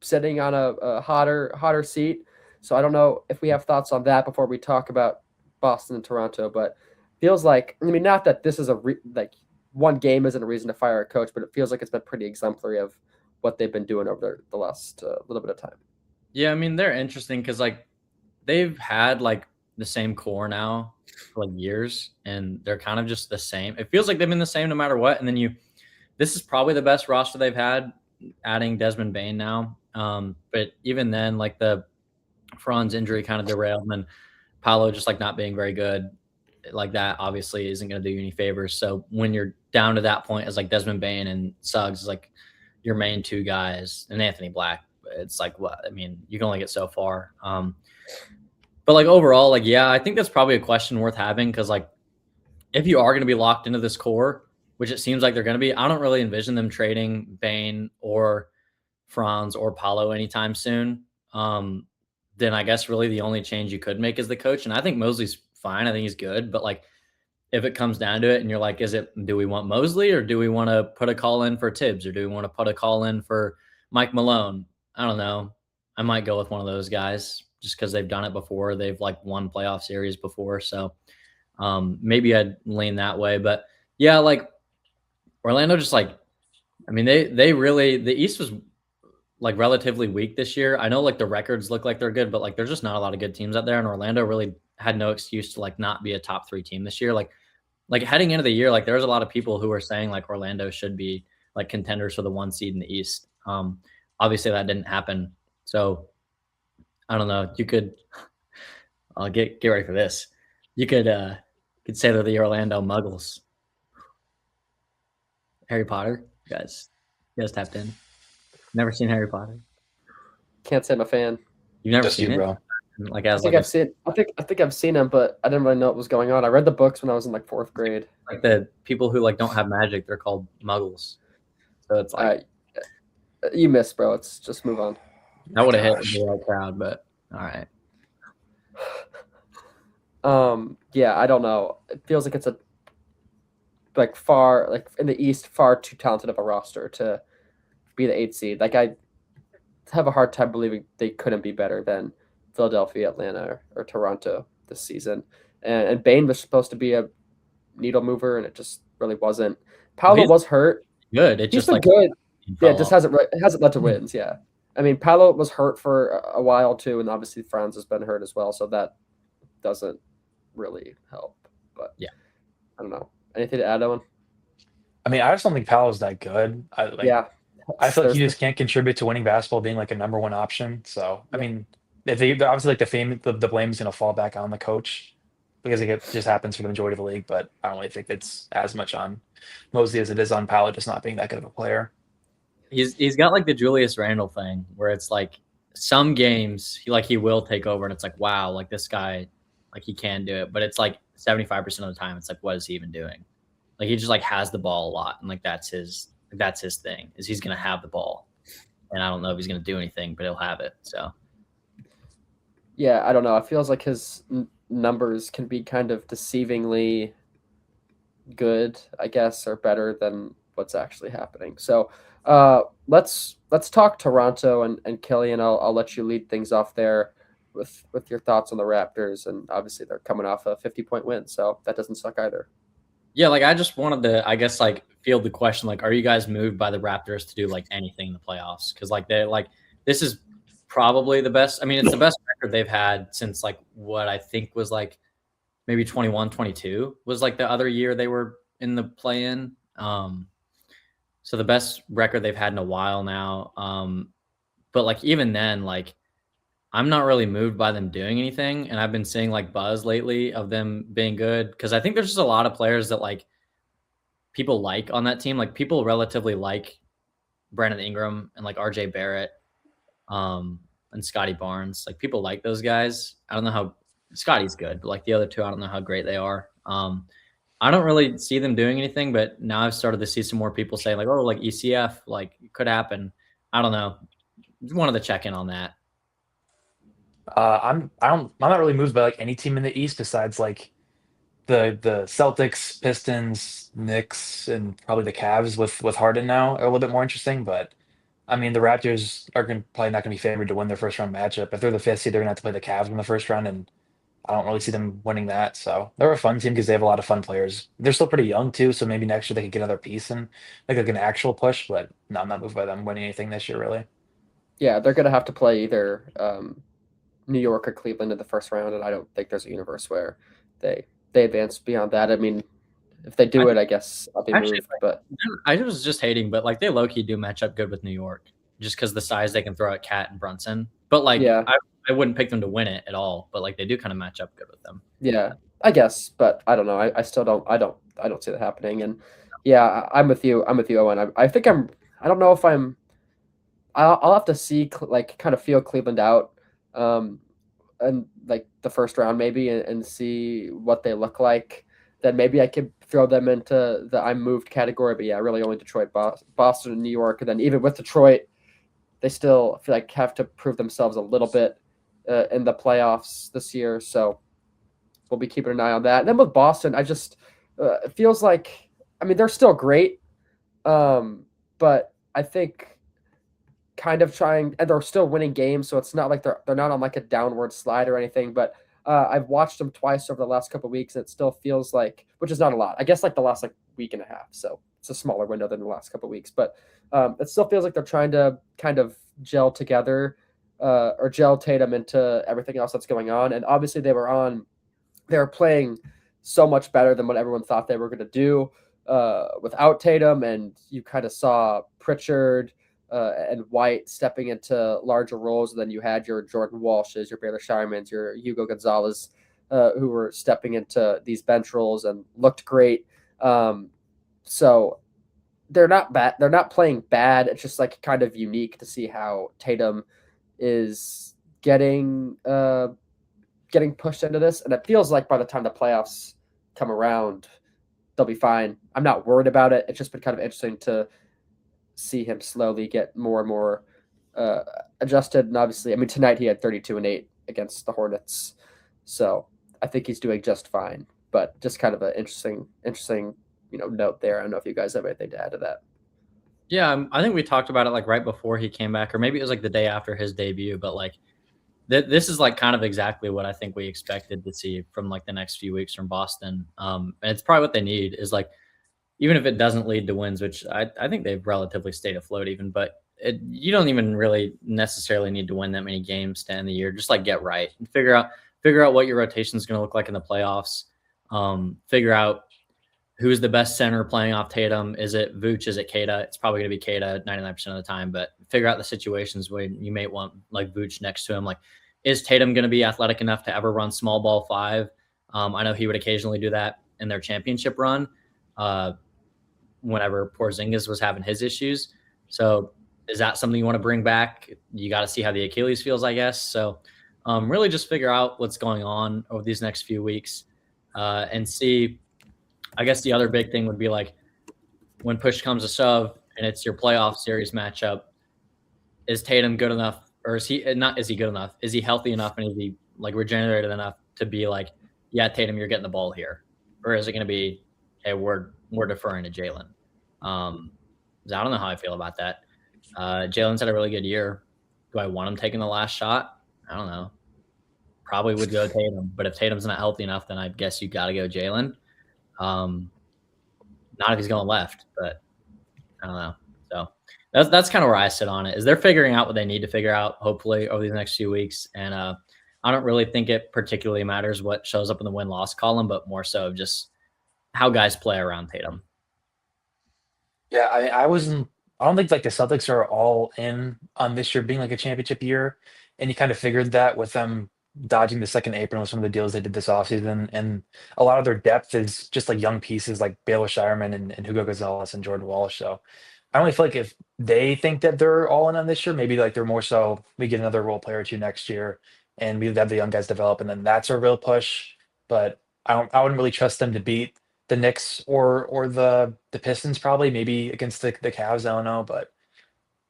S1: sitting on a hotter seat. So I don't know if we have thoughts on that before we talk about Boston and Toronto, but feels like I mean not that this is like one game isn't a reason to fire a coach, but it feels like it's been pretty exemplary of what they've been doing over the last little bit of time.
S2: Yeah, I mean, they're interesting because like they've had like the same core now for like years, and they're kind of just the same. It feels like they've been the same no matter what. And then this is probably the best roster they've had, adding Desmond Bane now. But even then, like the Franz injury kind of derailed, and then Paolo just like not being very good, like that obviously isn't going to do you any favors. So when you're down to that point as like Desmond Bane and Suggs is like your main two guys, and Anthony Black, it's like what I mean, you can only get so far. But like overall, like yeah, I think that's probably a question worth having because like if you are going to be locked into this core, which it seems like they're going to be, I don't really envision them trading Bane or Franz or Paolo anytime soon. Then I guess really the only change you could make is the coach. And I think Mosley's fine. I think he's good. But like if it comes down to it and you're like, do we want Mosley or do we want to put a call in for Tibbs or do we want to put a call in for Mike Malone? I don't know. I might go with one of those guys just because they've done it before. They've like won playoff series before. So maybe I'd lean that way. But yeah, like Orlando just like, I mean, they really, the East was like relatively weak this year. I know like the records look like they're good, but like there's just not a lot of good teams out there. And Orlando really had no excuse to like not be a top 3 team this year. Like heading into the year, like there's a lot of people who are saying like Orlando should be like contenders for the 1 seed in the East. Obviously that didn't happen. So I don't know. You could, I'll get ready for this. You could say they're the Orlando Muggles. Harry Potter, you guys tapped in. Never seen Harry Potter.
S1: Can't say I'm a fan.
S2: You've never seen it,
S3: bro.
S2: Like as
S1: I think I've seen him, but I didn't really know what was going on. I read the books when I was in like 4th grade.
S2: Like the people who like don't have magic, they're called Muggles. So it's like
S1: you missed, bro. Let's just move on.
S2: I would have hit the right crowd, but all right.
S1: Yeah, I don't know. It feels like it's a like far like in the East, far too talented of a roster to be the 8th seed. Like I have a hard time believing they couldn't be better than Philadelphia, Atlanta, or Toronto this season. And Bane was supposed to be a needle mover, and it just really wasn't. Paolo was hurt.
S2: Good. It
S1: He's
S2: just
S1: been
S2: like
S1: good. Yeah, it just hasn't led to wins. Yeah, I mean Paolo was hurt for a while too, and obviously Franz has been hurt as well, so that doesn't really help. But
S2: yeah,
S1: I don't know. Anything to add, Owen?
S3: I mean, I just don't think Paolo's that good. I feel like he just can't contribute to winning basketball being like a number 1 option. So, I mean, if they obviously like the blame is going to fall back on the coach because it just happens for the majority of the league. But I don't really think it's as much on Mosley as it is on Paolo just not being that good of a player.
S2: He's got like the Julius Randle thing where it's like some games he will take over and it's like, wow, like this guy, like he can do it. But it's like 75% of the time, it's like, what is he even doing? Like he just like has the ball a lot. And like that's his thing is he's going to have the ball. And I don't know if he's going to do anything, but he'll have it. So.
S1: Yeah, I don't know. It feels like his numbers can be kind of deceivingly good, I guess, or better than what's actually happening. So let's talk Toronto and Killian. I'll let you lead things off there with your thoughts on the Raptors, and obviously they're coming off a 50-point win, so that doesn't suck either.
S2: Yeah, like I just wanted to, I guess, like field the question, like, are you guys moved by the Raptors to do like anything in the playoffs? Because like they're like this is probably the best. I mean, it's the best record they've had since like what I think was like maybe 21, 22 was like the other year they were in the play-in. So the best record they've had in a while now. But like even then, like I'm not really moved by them doing anything. And I've been seeing like buzz lately of them being good because I think there's just a lot of players that like people like on that team. Like people relatively like Brandon Ingram and like RJ Barrett and Scotty Barnes. Like people like those guys. I don't know how Scotty's good, but like the other two, I don't know how great they are. I don't really see them doing anything, but now I've started to see some more people say like, oh, like ECF, like it could happen. I don't know. Just wanted to check in on that.
S3: I'm not really moved by like any team in the East besides like the Celtics, Pistons, Knicks, and probably the Cavs with Harden now are a little bit more interesting. But I mean, the Raptors are probably not going to be favored to win their first round matchup. If they're the fifth seed, they're going to have to play the Cavs in the first round, and I don't really see them winning that. So they're a fun team because they have a lot of fun players. They're still pretty young too, so maybe next year they could get another piece and make like an actual push. But no, I'm not moved by them winning anything this year, really.
S1: Yeah, they're gonna have to play either New York or Cleveland in the first round, and I don't think there's a universe where they advance beyond that. I mean, if they do it, I guess I'll be
S2: Actually,
S1: moved. But
S2: I was just hating, but like they low key do match up good with New York just because the size they can throw at Cat and Brunson. But like,
S1: yeah,
S2: I wouldn't pick them to win it at all. But like, they do kind of match up good with them.
S1: yeah, I guess, but I don't know. I still don't see that happening. And yeah, I'm with you. I'm with you, Owen. I think I'm. I don't know if I'm. I'll have to see like kind of feel Cleveland out, and like the first round maybe, and see what they look like. Then maybe I could throw them into the I'm moved category. But yeah, really only Detroit, Boston, and New York. And then even with Detroit, they still feel like have to prove themselves a little bit in the playoffs this year. So we'll be keeping an eye on that. And then with Boston, I just it feels like I mean they're still great, but I think kind of trying, and they're still winning games, so it's not like they're not on like a downward slide or anything. But I've watched them twice over the last couple of weeks, and it still feels like, which is not a lot, I guess, like the last like week and a half. So it's a smaller window than the last couple of weeks, but it still feels like they're trying to kind of gel together or gel Tatum into everything else that's going on. And obviously they were playing so much better than what everyone thought they were going to do without Tatum, and you kind of saw Pritchard and White stepping into larger roles. And then you had your Jordan Walshes, your Baylor Shiremans, your Hugo Gonzalez, who were stepping into these bench roles and looked great. So they're not bad. They're not playing bad. It's just like kind of unique to see how Tatum is getting pushed into this. And it feels like by the time the playoffs come around, they'll be fine. I'm not worried about it. It's just been kind of interesting to see him slowly get more and more adjusted. And obviously, I mean, tonight he had 32 and 8 against the Hornets. So I think he's doing just fine, but just kind of an interesting, note there. I don't know if you guys have anything to add to that.
S2: Yeah, I think we talked about it like right before he came back, or maybe it was like the day after his debut. But like, this is like kind of exactly what I think we expected to see from like the next few weeks from Boston. And it's probably what they need is like, even if it doesn't lead to wins, which I think they've relatively stayed afloat even, but you don't even really necessarily need to win that many games to end the year. Just like get right and figure out what your rotation is going to look like in the playoffs. Figure out who's the best center playing off Tatum. Is it Vooch? Is it Keita? It's probably going to be Keita 99% of the time, but figure out the situations where you may want like Vooch next to him. Like, is Tatum going to be athletic enough to ever run small ball 5? I know he would occasionally do that in their championship run. Whenever Porzingis was having his issues. So is that something you want to bring back? You got to see how the Achilles feels, I guess. So really just figure out what's going on over these next few weeks and see. I guess the other big thing would be like when push comes to shove and it's your playoff series matchup, is Tatum good enough, or is he good enough? Is he healthy enough and is he like regenerated enough to be like, yeah, Tatum, you're getting the ball here? Or is it going to be, hey, we're deferring to Jalen? I don't know how I feel about that. Jalen's had a really good year. Do I want him taking the last shot? I don't know. probably would go Tatum. But if Tatum's not healthy enough, then I guess you got to go Jalen. Not if he's going left, but I don't know. So that's kind of where I sit on it. Is they're figuring out what they need to figure out, hopefully, over these next few weeks. And I don't really think it particularly matters what shows up in the win-loss column, but more so just how guys play around Tatum.
S3: Yeah, I don't think like the Celtics are all in on this year being like a championship year, and you kind of figured that with them dodging the second apron with some of the deals they did this offseason, and a lot of their depth is just like young pieces like Baylor Shireman and Hugo Gonzalez and Jordan Walsh. So I only feel like if they think that they're all in on this year, maybe like they're more so we get another role player or two next year, and we have the young guys develop, and then that's a real push. But I wouldn't really trust them to beat the Knicks or the Pistons probably, maybe against the Cavs, I don't know. But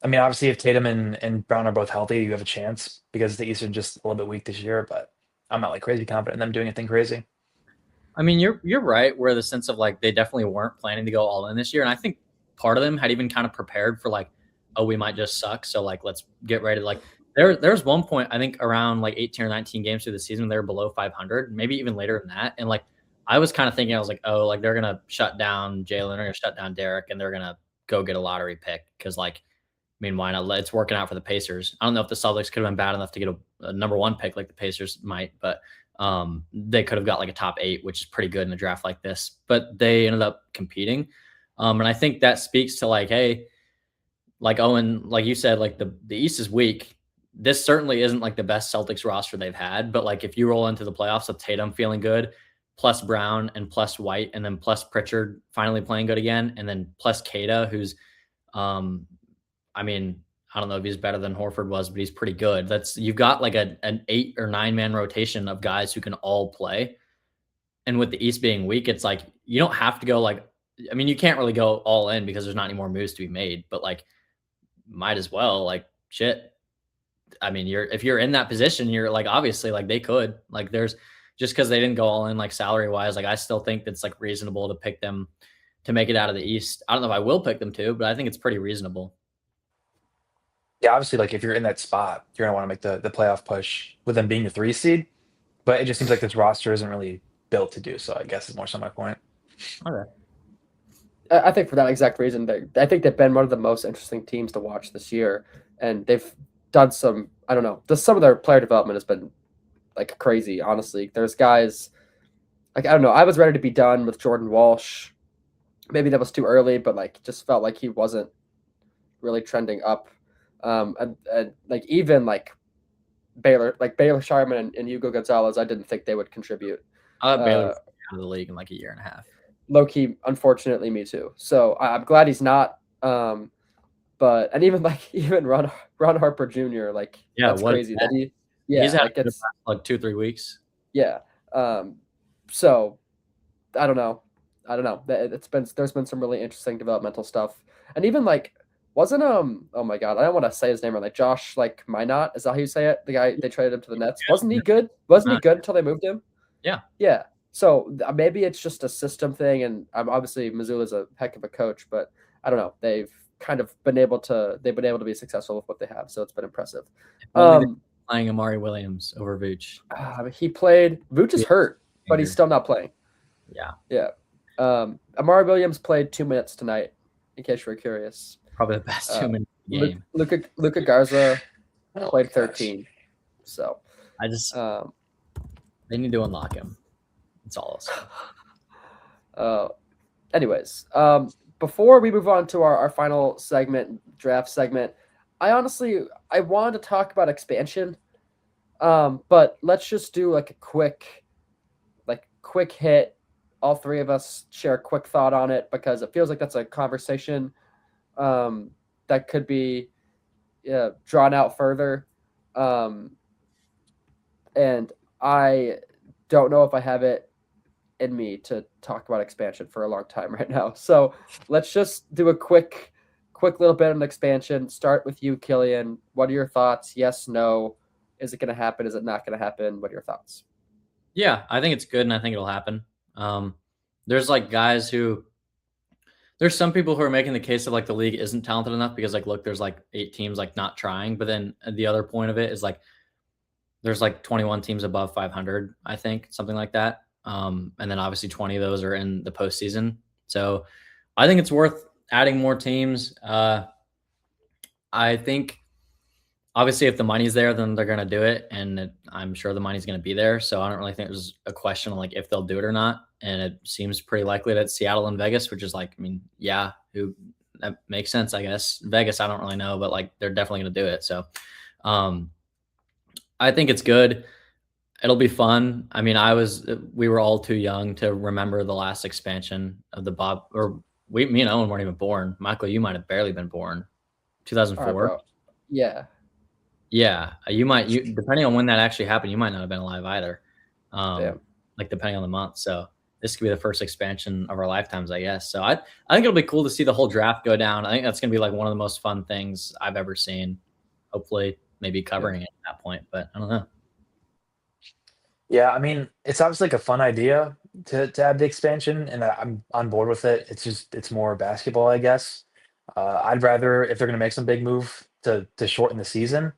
S3: I mean, obviously if Tatum and Brown are both healthy, you have a chance because the East are just a little bit weak this year, but I'm not like crazy confident in them doing anything crazy.
S2: I mean, you're right, where the sense of like they definitely weren't planning to go all in this year. And I think part of them had even kind of prepared for like, oh, we might just suck. So like let's get ready to like there's one point, I think around like 18 or 19 games through the season, they were below 500, maybe even later than that. And like I was kind of thinking, I was like, oh, like they're gonna shut down Jalen, they're gonna shut down Derek, and they're gonna go get a lottery pick because, like, I mean, why not? It's working out for the Pacers. I don't know if the Celtics could have been bad enough to get a number one pick like the Pacers might, but they could have got like a top 8, which is pretty good in a draft like this. But they ended up competing, and I think that speaks to like, hey, like Owen, like you said, like the East is weak. This certainly isn't like the best Celtics roster they've had, but like if you roll into the playoffs with Tatum feeling good, plus Brown and plus White, and then plus Pritchard finally playing good again, and then plus Kata, who's, I mean, I don't know if he's better than Horford was, but he's pretty good. You've got like an 8 or 9 man rotation of guys who can all play. And with the East being weak, it's like you don't have to go like, I mean, you can't really go all in because there's not any more moves to be made, but like might as well, like shit. I mean, if you're in that position, you're like, obviously like they could, like there's just because they didn't go all in like salary wise, like I still think that's like reasonable to pick them to make it out of the East. I don't know if I will pick them to, but I think it's pretty reasonable.
S3: Yeah, obviously, like if you're in that spot, you're gonna want to make the playoff push with them being the 3 seed. But it just seems like this roster isn't really built to do so. I guess is more so my point.
S2: Okay.
S1: I think for that exact reason, I think they've been one of the most interesting teams to watch this year, and they've done some. I don't know. Just some of their player development has been like crazy. Honestly, there's guys like I don't know. I was ready to be done with Jordan Walsh. Maybe that was too early, but like just felt like he wasn't really trending up. And like even like Baylor Shireman and Hugo Gonzalez, I didn't think they would contribute.
S2: I thought Baylor was out of the league in like a year and a half.
S1: Low key, unfortunately, me too. So I'm glad he's not. But and even Ron Harper Jr. Like that's crazy that
S2: he's had like 2-3 weeks.
S1: Yeah. So I don't know. There's been some really interesting developmental stuff, and even like wasn't oh my god, I don't want to say his name, like Josh like Minot, is that how you say it? The guy they traded him to the Nets. Wasn't he good? Wasn't he good until they moved him?
S2: Yeah.
S1: Yeah. So maybe it's just a system thing, and obviously Missoula's a heck of a coach, but I don't know. They've kind of been able to be successful with what they have, so it's been impressive.
S2: Playing Amari Williams over Vooch.
S1: He played. Vooch is hurt, but he's still not playing.
S2: Yeah.
S1: Yeah. Amari Williams played 2 minutes tonight, in case you were curious.
S2: Probably the best 2 minutes of the game.
S1: Luka Garza played 13. So
S2: I just they need to unlock him. That's all I'll say.
S1: Anyways, before we move on to our final segment, draft segment, I wanted to talk about expansion. But let's just do like a quick hit. All 3 of us share a quick thought on it because it feels like that's a conversation that could be drawn out further. And I don't know if I have it in me to talk about expansion for a long time right now. So let's just do a quick little bit on expansion. Start with you, Killian. What are your thoughts? Yes, no. Is it going to happen? Is it not going to happen? What are your thoughts?
S2: Yeah, I think it's good, and I think it'll happen. There's like guys there's some people who are making the case that like the league isn't talented enough because like, look, there's like 8 teams like not trying. But then the other point of it is like there's like 21 teams above 500, I think, something like that. And then obviously 20 of those are in the postseason. So I think it's worth adding more teams. I think obviously if the money's there, then they're going to do it. And I'm sure the money's going to be there. So I don't really think there's a question on like if they'll do it or not. And it seems pretty likely that Seattle and Vegas, which is like, I mean, yeah, that makes sense, I guess. Vegas, I don't really know, but like they're definitely going to do it. So I think it's good. It'll be fun. I mean, we were all too young to remember the last expansion of the me and Owen weren't even born. Michael, you might have barely been born. 2004.
S1: Yeah.
S2: Yeah. You depending on when that actually happened, you might not have been alive either. Like depending on the month. So this could be the first expansion of our lifetimes, I guess. So I think it'll be cool to see the whole draft go down. I think that's going to be like one of the most fun things I've ever seen. Hopefully, maybe covering it at that point, but I don't know.
S3: Yeah, I mean, it's obviously like a fun idea to add the expansion, and I'm on board with it. It's more basketball, I guess. I'd rather if they're gonna make some big move to shorten the season.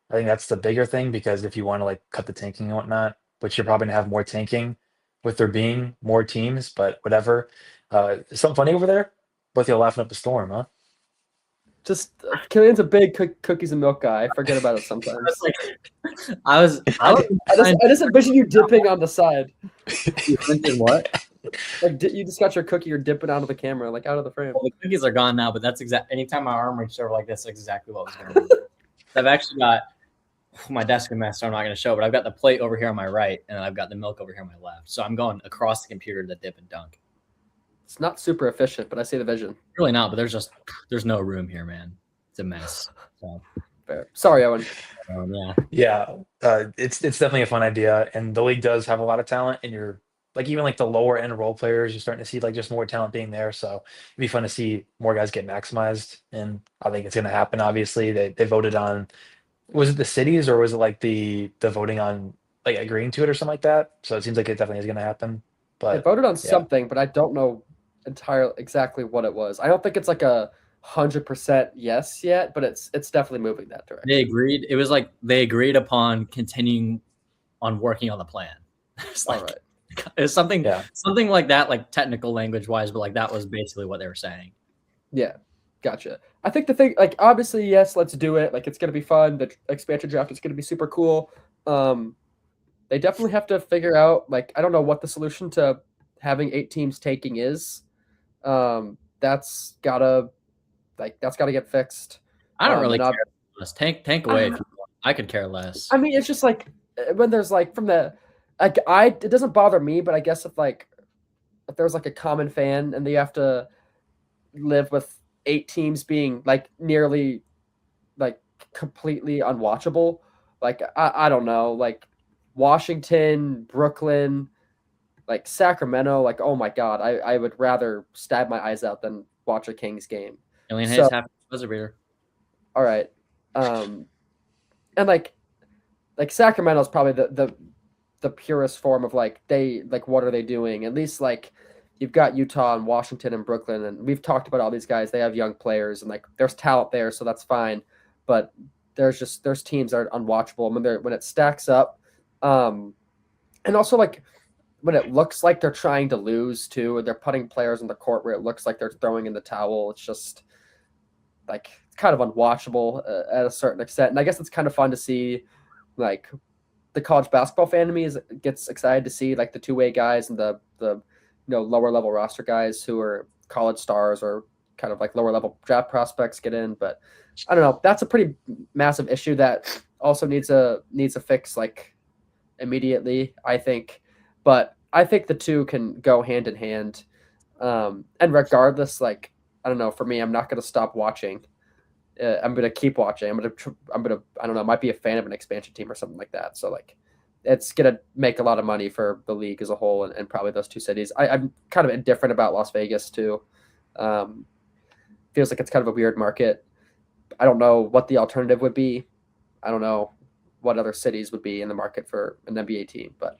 S3: I think that's the bigger thing because if you want to like cut the tanking and whatnot, which you're probably gonna have more tanking with there being more teams, but whatever. Something funny over there? Both y'all laughing up a storm, huh?
S1: Just Killian's a big cookies and milk guy. I forget about it sometimes.
S2: I
S1: just envision you dipping on the side.
S2: You mentioned what?
S1: Like you just got your cookie, you're dipping out of the camera, like out of the frame.
S2: Well, the cookies are gone now, but that's anytime my arm reached over like this, that's exactly what was going to be. I've actually got my desk a mess, so I'm not going to show, but I've got the plate over here on my right, and then I've got the milk over here on my left. So I'm going across the computer to dip and dunk.
S1: It's not super efficient, but I see the vision.
S2: Really not, but there's no room here, man. It's a mess. So.
S1: Fair. Sorry, Owen.
S3: It's definitely a fun idea, and the league does have a lot of talent, and you're like even like the lower end role players, you're starting to see like just more talent being there. So it'd be fun to see more guys get maximized, and I think it's going to happen. Obviously, they voted on, was it the cities or was it like the voting on like agreeing to it or something like that? So it seems like it definitely is going to happen. But
S1: they voted on something, but I don't know entirely exactly what it was. I don't think it's like 100% yes yet, but it's definitely moving that direction.
S2: They agreed. It was like they agreed upon continuing on working on the plan. It's like, all right. It's something like that, like technical language wise, but like that was basically what they were saying.
S1: Yeah, gotcha. I think the thing, like obviously, yes, let's do it. Like it's gonna be fun. The expansion draft is gonna be super cool. They definitely have to figure out, like, I don't know what the solution to having 8 teams taking is. That's gotta get fixed.
S2: I don't really care less. Tank away if you want. I could care less.
S1: I mean, it's just like when there's like from the it doesn't bother me, but I guess if there's like a common fan and they have to live with 8 teams being like nearly like completely unwatchable, like I don't know, like Washington, Brooklyn, like Sacramento, like oh my god, I would rather stab my eyes out than watch a Kings game.
S2: Killian Hayes half buzzer beater.
S1: All right, and like Sacramento's probably the purest form of like what are they doing? At least like you've got Utah and Washington and Brooklyn, and we've talked about all these guys. They have young players and like there's talent there, so that's fine. But there's teams that are unwatchable when it stacks up, and also like when it looks like they're trying to lose too, and they're putting players on the court where it looks like they're throwing in the towel. It's just like it's kind of unwatchable at a certain extent, and I guess it's kind of fun to see like. The college basketball fan in me gets excited to see like the two-way guys and the lower level roster guys who are college stars or kind of like lower level draft prospects get in. But I don't know. That's a pretty massive issue that also needs a fix like immediately, I think. But I think the two can go hand in hand. And regardless, like I don't know. For me, I'm not going to stop watching. I'm gonna keep watching. I'm gonna I don't know. Might be a fan of an expansion team or something like that. So like, it's gonna make a lot of money for the league as a whole, and probably those 2 cities. I'm kind of indifferent about Las Vegas too. Feels like it's kind of a weird market. I don't know what the alternative would be. I don't know what other cities would be in the market for an NBA team, but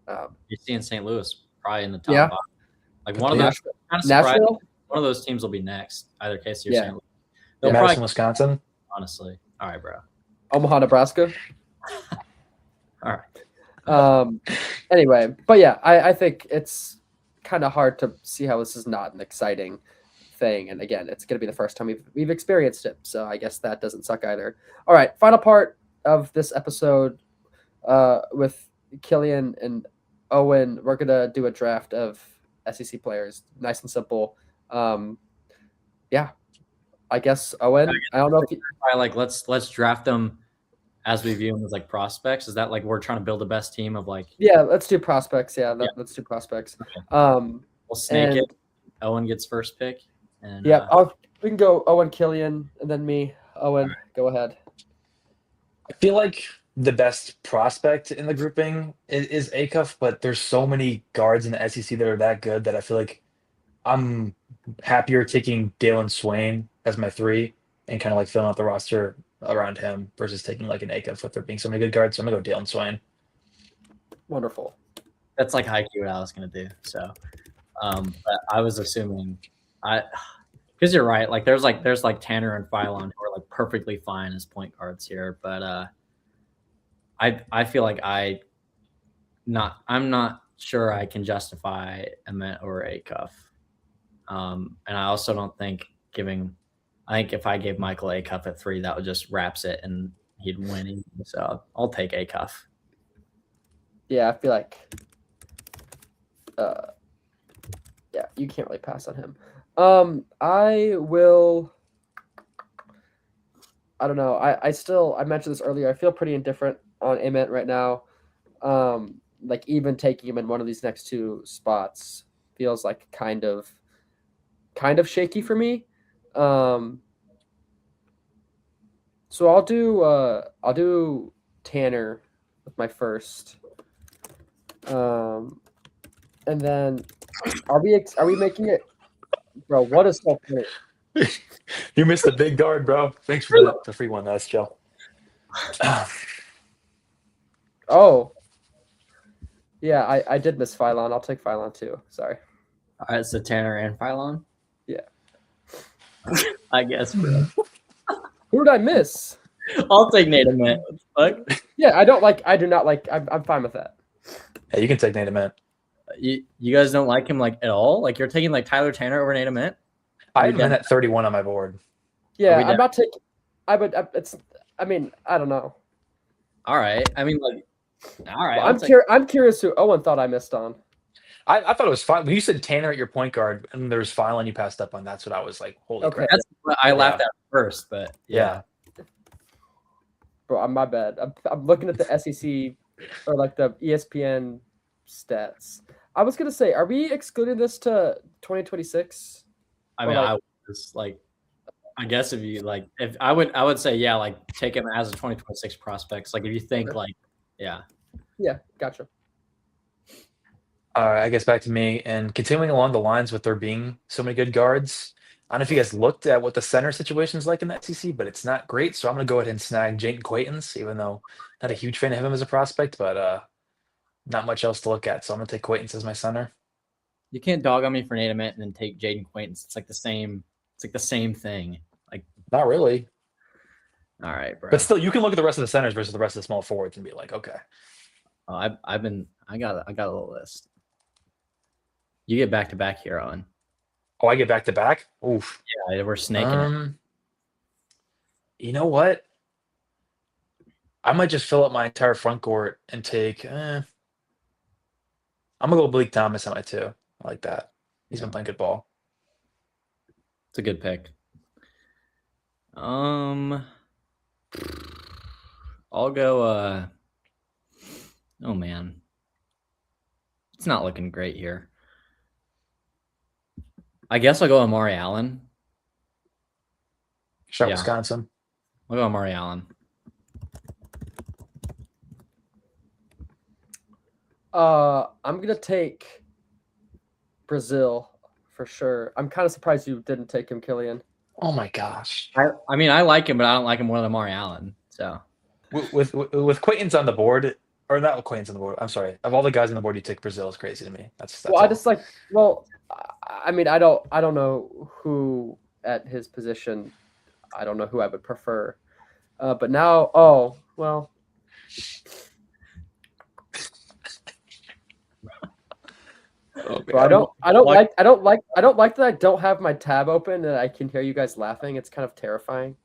S2: you're seeing St. Louis probably in the top. Five. Like one of those.
S1: Nashville.
S2: One of those teams will be next. Either case, you're St. Louis.
S3: Madison, Wisconsin.
S2: Honestly. All right, bro.
S1: Omaha, Nebraska.
S2: All right.
S1: Anyway, but yeah, I think it's kind of hard to see how this is not an exciting thing. And again, it's going to be the first time we've experienced it. So I guess that doesn't suck either. All right. Final part of this episode with Killian and Owen. We're going to do a draft of SEC players. Nice and simple. Yeah. I guess Owen, I don't know if you,
S2: like let's draft them as we view them as like prospects. Is that like we're trying to build the best team of like?
S1: Yeah, let's do prospects. Yeah, let's do prospects.
S2: Okay.
S1: We'll
S2: snake it. Owen gets first pick. And
S1: yeah, we can go Owen, Killian, and then me. Owen, go ahead.
S3: I feel like the best prospect in the grouping is Acuff, but there's so many guards in the SEC that are that good that I feel like I'm happier taking Dalen Swain as my 3 and kind of like filling out the roster around him versus taking like an Acuff with there being so many good guards. So I'm gonna go Dalen Swain.
S1: Wonderful.
S2: That's like high key what I was gonna do. So, but I was assuming because you're right. Like there's like Tanner and Phylon who are like perfectly fine as point guards here, but I feel like I'm not sure I can justify Emmett or Acuff. And I also don't think I think if I gave Michael Acuff at 3, that would just wraps it and he'd win. So I'll take Acuff.
S1: Yeah, I feel like yeah, you can't really pass on him. I don't know. I mentioned this earlier. I feel pretty indifferent on Emmett right now. Like even taking him in one of these next 2 spots feels like kind of shaky for me. So I'll do Tanner with my first. And then are we making it, bro? What is so funny?
S3: You missed a big guard, bro. Thanks for the free one. That's chill.
S1: Oh, yeah, I did miss Phylon. I'll take Phylon too. Sorry.
S2: All right, so Tanner and Phylon.
S1: Yeah.
S2: I guess, bro.
S1: Who did I miss?
S2: I'll take Nate Emmett. Fuck.
S1: Yeah, I do not like. I'm fine with that.
S3: Hey, you can take Nate Emmett.
S2: You guys don't like him like at all? Like you're taking like Tyler Tanner over Nate Emmett?
S3: I have him at 31 on my board.
S1: Yeah, I'm not taking. I mean, I don't know.
S2: All right. I mean, like, all right.
S1: Well, I'm curious who Owen thought I missed on.
S3: I thought it was fine. When you said Tanner at your point guard and there was Phylon you passed up on, that's what I was like, holy crap.
S2: That's what I laughed at first, but
S3: yeah.
S1: Bro, my bad. I'm looking at the SEC or like the ESPN stats. I was gonna say, are we excluding this to 2026?
S2: I mean, I was like, I guess if I would say, yeah, like take him as a 2026 prospects. Like if you think like, yeah.
S1: Yeah, gotcha.
S3: All right, I guess back to me and continuing along the lines with there being so many good guards. I don't know if you guys looked at what the center situation is like in the SEC, but it's not great. So I'm going to go ahead and snag Jayden Quaintance, even though not a huge fan of him as a prospect, but not much else to look at. So I'm going to take Quaintance as my center.
S2: You can't dog on me for Nate Emmett and then take Jayden Quaintance. It's like the same. It's like the same thing. Like
S3: not really.
S2: All right, bro.
S3: But still, you can look at the rest of the centers versus the rest of the small forwards and be like, okay.
S2: Oh, I got a little list. You get back to back here, Owen.
S3: Oh, I get back to back? Oof.
S2: Yeah, we're snaking it.
S3: You know what? I might just fill up my entire front court and take. I'm gonna go Bleak Thomas on my 2. I like that. He's been playing good ball.
S2: It's a good pick. I'll go. Oh man, it's not looking great here. I guess I'll go Amari Allen.
S3: Shot Wisconsin.
S2: I'll go Amari Allen.
S1: I'm gonna take Brazil for sure. I'm kind of surprised you didn't take him, Killian.
S3: Oh my gosh.
S2: I mean, I like him, but I don't like him more than Amari Allen. So
S3: with Quaintance on the board, or not Quaintance on the board. I'm sorry. Of all the guys on the board, you take Brazil is crazy to me. That's
S1: well, all. I just like. Well, I mean, I don't know who at his position. I don't know who I would prefer. But now, Bro, I don't like that I don't have my tab open and I can hear you guys laughing. It's kind of terrifying.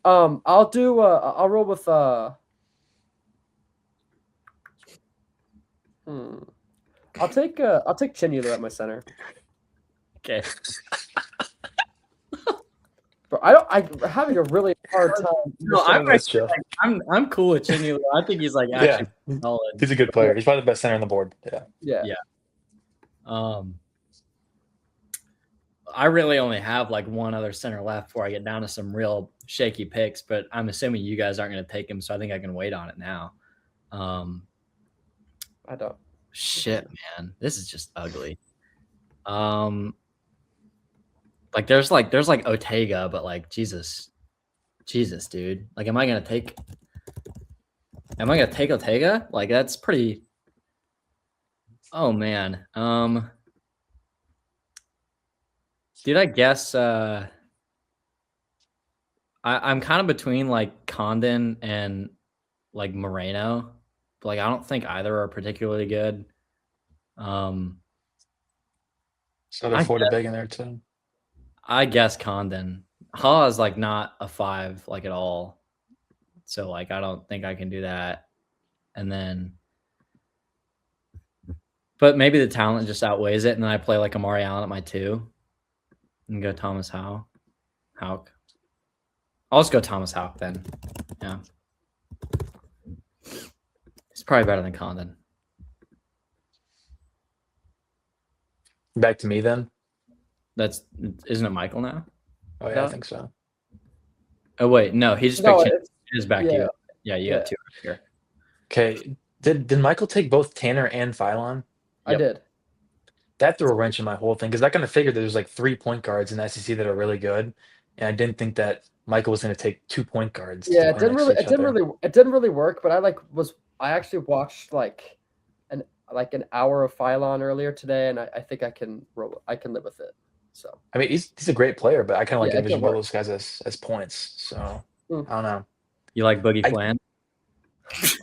S1: I'll roll with I'll take Chinula at my center.
S2: Okay.
S1: But I'm having a really hard time.
S2: No, I'm cool with Chinula. I think he's like actually solid.
S3: He's a good player. He's probably the best center on the board.
S1: Yeah.
S2: I really only have like one other center left before I get down to some real shaky picks, but I'm assuming you guys aren't going to take him, so I think I can wait on it now.
S1: I don't.
S2: Shit, man, this is just ugly. Like there's Ortega, but like Jesus, dude. Like, am I gonna take Ortega? Like, that's pretty. Oh man. Dude, I guess I'm kind of between like Condon and like Moreno, but like I don't think either are particularly good.
S3: So they're 40 big in there too.
S2: I guess Condon. Ha is like not a 5 like at all. So like I don't think I can do that. And then but maybe the talent just outweighs it, and then I play like Amari Allen at my 2 and go Thomas Houck. I'll just go Thomas Houck then. Yeah. It's probably better than Condon.
S3: Back to me then.
S2: Isn't it Michael now?
S3: Oh yeah, I think so.
S2: Oh wait, no, he just picked it is back to you. Yeah, you have 2 right here.
S3: Okay. Did Michael take both Tanner and Phylon?
S1: I did.
S3: That threw a wrench in my whole thing because I kind of figured there's like 3 point guards in the SEC that are really good, and I didn't think that Michael was going to take 2 point guards.
S1: Yeah, it didn't really work. But I actually watched like an hour of Phylon earlier today, and I think I can live with it. So
S3: I mean, he's a great player, but I kind of like envision all those guys as points. So I don't know.
S2: You like Boogie Flan?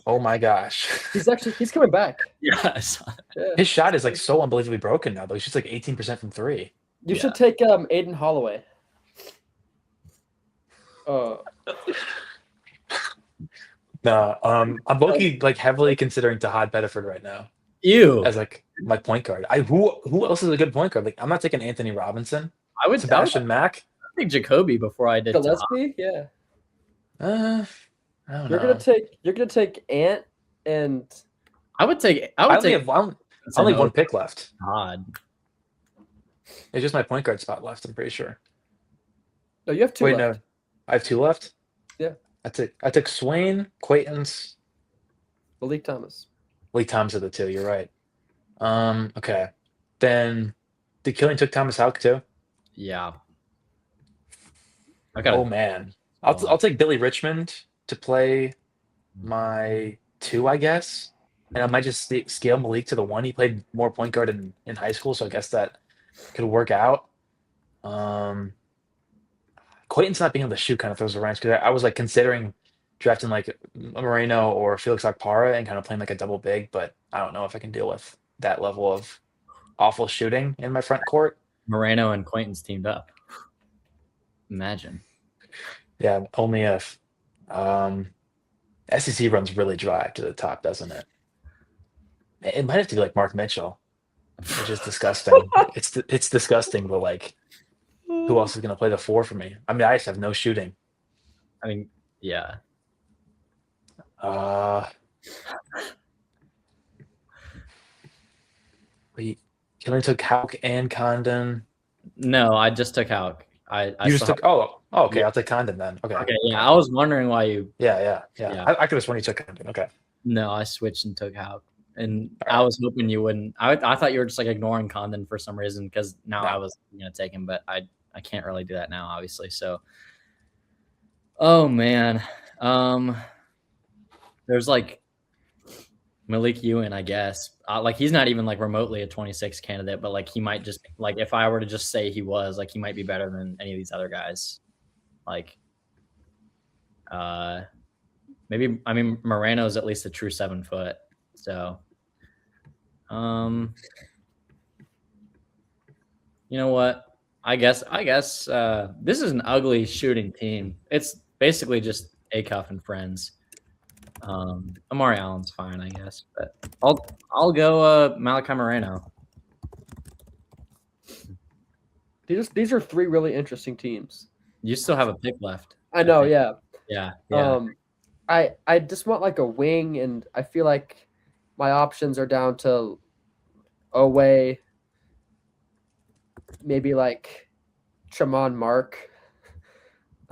S3: Oh my gosh,
S1: he's coming back.
S2: Yes.
S1: Yeah.
S3: His shot is like so unbelievably broken now, though. He's just like 18% from 3.
S1: You should take Aiden Holloway.
S3: No, I'm low-key like heavily considering Tahad Bedford right now. As like my point guard. Who else is a good point guard? Like I'm not taking Anthony Robinson.
S2: I would
S3: Sebastian Mack.
S2: I think Jacoby before I did
S1: Gillespie. Yeah.
S3: I don't know.
S1: You're gonna take Ant and
S2: I would take.
S3: I only have one pick left.
S2: God.
S3: It's just my point guard spot left. I'm pretty sure.
S1: No, you have 2 left.
S3: No, I have 2 left.
S1: Yeah.
S3: I took Swain, Quaintance,
S1: Malik Thomas.
S3: Malik Thomas are the 2. You're right. Okay. Then did Killian took Thomas Houck too?
S2: Yeah.
S3: Oh man. I'll take Billy Richmond to play my 2, I guess. And I might just scale Malik to the 1. He played more point guard in high school, so I guess that could work out. Quaintance not being able to shoot kind of throws a wrench because I was like considering drafting like Moreno or Felix Okpara and kind of playing like a double big, but I don't know if I can deal with that level of awful shooting in my front court.
S2: Moreno and Quaintance teamed up. Imagine.
S3: Yeah, only if SEC runs really dry to the top, doesn't it? It might have to be like Mark Mitchell, which is disgusting. It's disgusting, but like, who else is going to play the 4 for me? I mean, I just have no shooting.
S2: I mean, yeah.
S3: Wait, Killian took Houck and Condon.
S2: No, I just took Houck. I
S3: just took. Okay. I'll take Condon then. Okay.
S2: Yeah, I was wondering why you.
S3: Yeah. I could have sworn you took Condon. Okay.
S2: No, I switched and took Houck, and I was hoping you wouldn't. I thought you were just like ignoring Condon for some reason because I was gonna take him, but I can't really do that now, obviously. So, oh man, there's like Malik Ewan, I guess. Like he's not even like remotely a 26 candidate, but like he might just like if I were to just say he was like he might be better than any of these other guys. Like, maybe I mean Moreno's at least a true 7 foot. So, You know what? I guess this is an ugly shooting team. It's basically just Acuff and friends. Amari Allen's fine, I guess, but I'll go Malachi Moreno.
S1: These are three really interesting teams.
S2: You still have a pick left.
S1: I know, yeah.
S2: Yeah.
S1: I just want like a wing, and I feel like my options are down to Owe, maybe like Tremont Mark.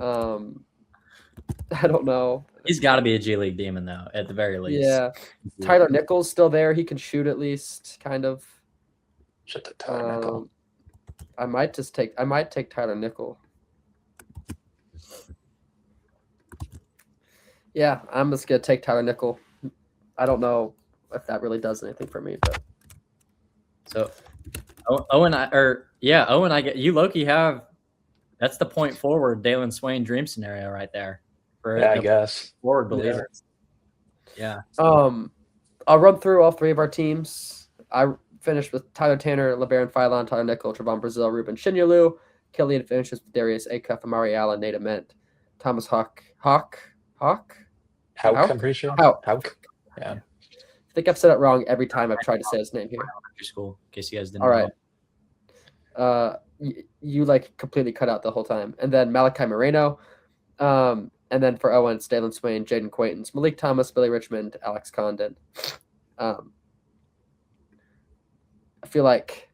S1: I don't know.
S2: He's got to be a G League demon though, at the very least.
S1: Yeah, Tyler Nichols still there. He can shoot at least, kind of.
S3: Shut the Tyler Nickel.
S1: I might take Tyler Nickel. Yeah, I'm just gonna take Tyler Nickel. I don't know if that really does anything for me, but
S2: so Owen, I get you. Loki have that's the point forward Dalen Swain dream scenario right there.
S3: Yeah, I guess
S2: forward believers. Yeah.
S1: I'll run through all three of our teams. I finished with Tyler Tanner, LeBaron Philon, Tyler Nickel, Trevon Brazil, Ruben Shinyolu. Killian finishes with Darius Acuff, Amari Allen, Nate Ament, Thomas Hawk.
S3: I'm pretty sure.
S1: Houck.
S3: Yeah.
S1: I think I've said it wrong every time I've tried to say his name here.
S2: School, in case you guys didn't
S1: All right. You like completely cut out the whole time. And then Malachi Moreno. And then for Owen, Dalen Swain, Jaden Quaintance, Malik Thomas, Billy Richmond, Alex Condon. I feel like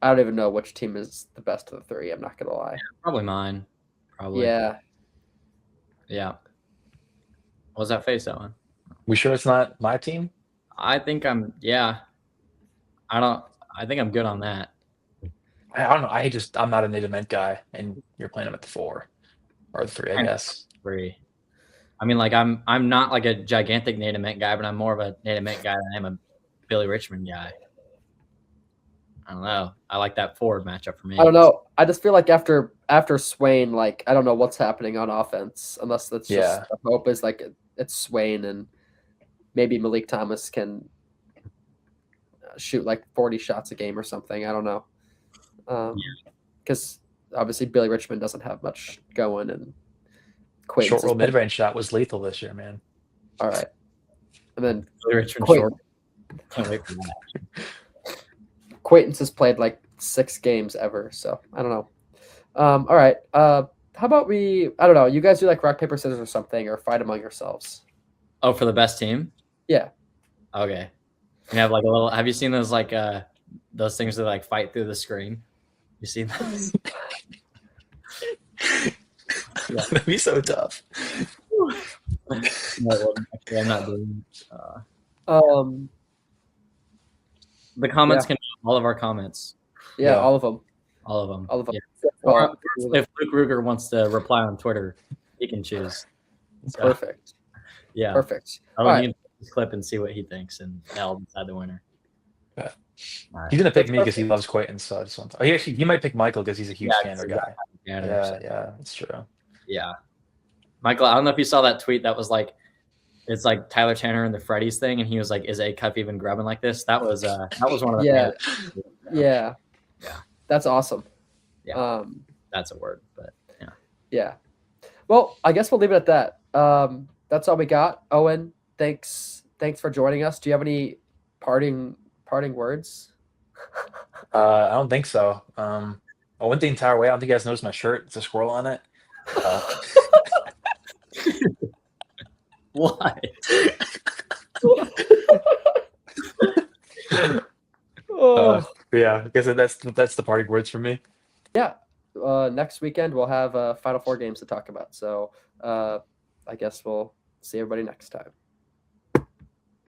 S1: I don't even know which team is the best of the three. I'm not going to lie.
S2: Probably mine. Probably.
S1: Yeah.
S2: What was that face, Owen?
S3: We sure it's not my team?
S2: I think I'm good on that.
S3: I don't know. I'm not a native Ment guy, and you're playing him at the 4 or the 3, I guess.
S2: 3. I mean, like I'm not like a gigantic native Ment guy, but I'm more of a native Ment guy than I am a Billy Richmond guy. I don't know. I like that forward matchup for me.
S1: I don't know. I just feel like after Swain, like I don't know what's happening on offense, unless that's just the hope is like it's Swain and maybe Malik Thomas can shoot like 40 shots a game or something. I don't know. Because obviously Billy Richmond doesn't have much going, and
S3: short roll mid range shot was lethal this year, man.
S1: All right, and then
S2: Billy Richmond short. Can't wait for that.
S1: Quaintance has played like 6 games ever, so I don't know. All right, how about I don't know. You guys do like rock paper scissors or something, or fight among yourselves.
S2: Oh, for the best team?
S1: Yeah.
S2: Okay. We have like a little. Have you seen those like those things that like fight through the screen? You seen those?
S3: That'd be so tough.
S2: No, I'm not doing the comments can all of our comments.
S1: Yeah, all of them.
S2: All of them.
S1: All of them.
S2: Yeah. Or if Luke Ruger wants to reply on Twitter, he can choose.
S1: So, perfect.
S2: Yeah.
S1: Perfect.
S2: I'll need this clip and see what he thinks, and I'll decide the winner.
S3: Yeah. Right. He's gonna pick me because he loves Quaintance, so I just want. He might pick Michael because he's a huge Canner guy. Yeah, that's true.
S2: Yeah, Michael. I don't know if you saw that tweet that was like, it's like Tyler Tanner and the Freddy's thing, and he was like, "Is Acuff even grubbing like this?" That was one of the
S1: yeah. That's awesome.
S2: Yeah, that's a word, but
S1: yeah. Well, I guess we'll leave it at that. That's all we got. Owen, thanks for joining us. Do you have any parting words?
S3: I don't think so. I went the entire way. I don't think you guys noticed my shirt. It's a squirrel on it.
S2: Why?
S3: Yeah, I guess that's the parting words for me.
S1: Yeah. Next weekend we'll have Final Four games to talk about. So I guess we'll see everybody next time.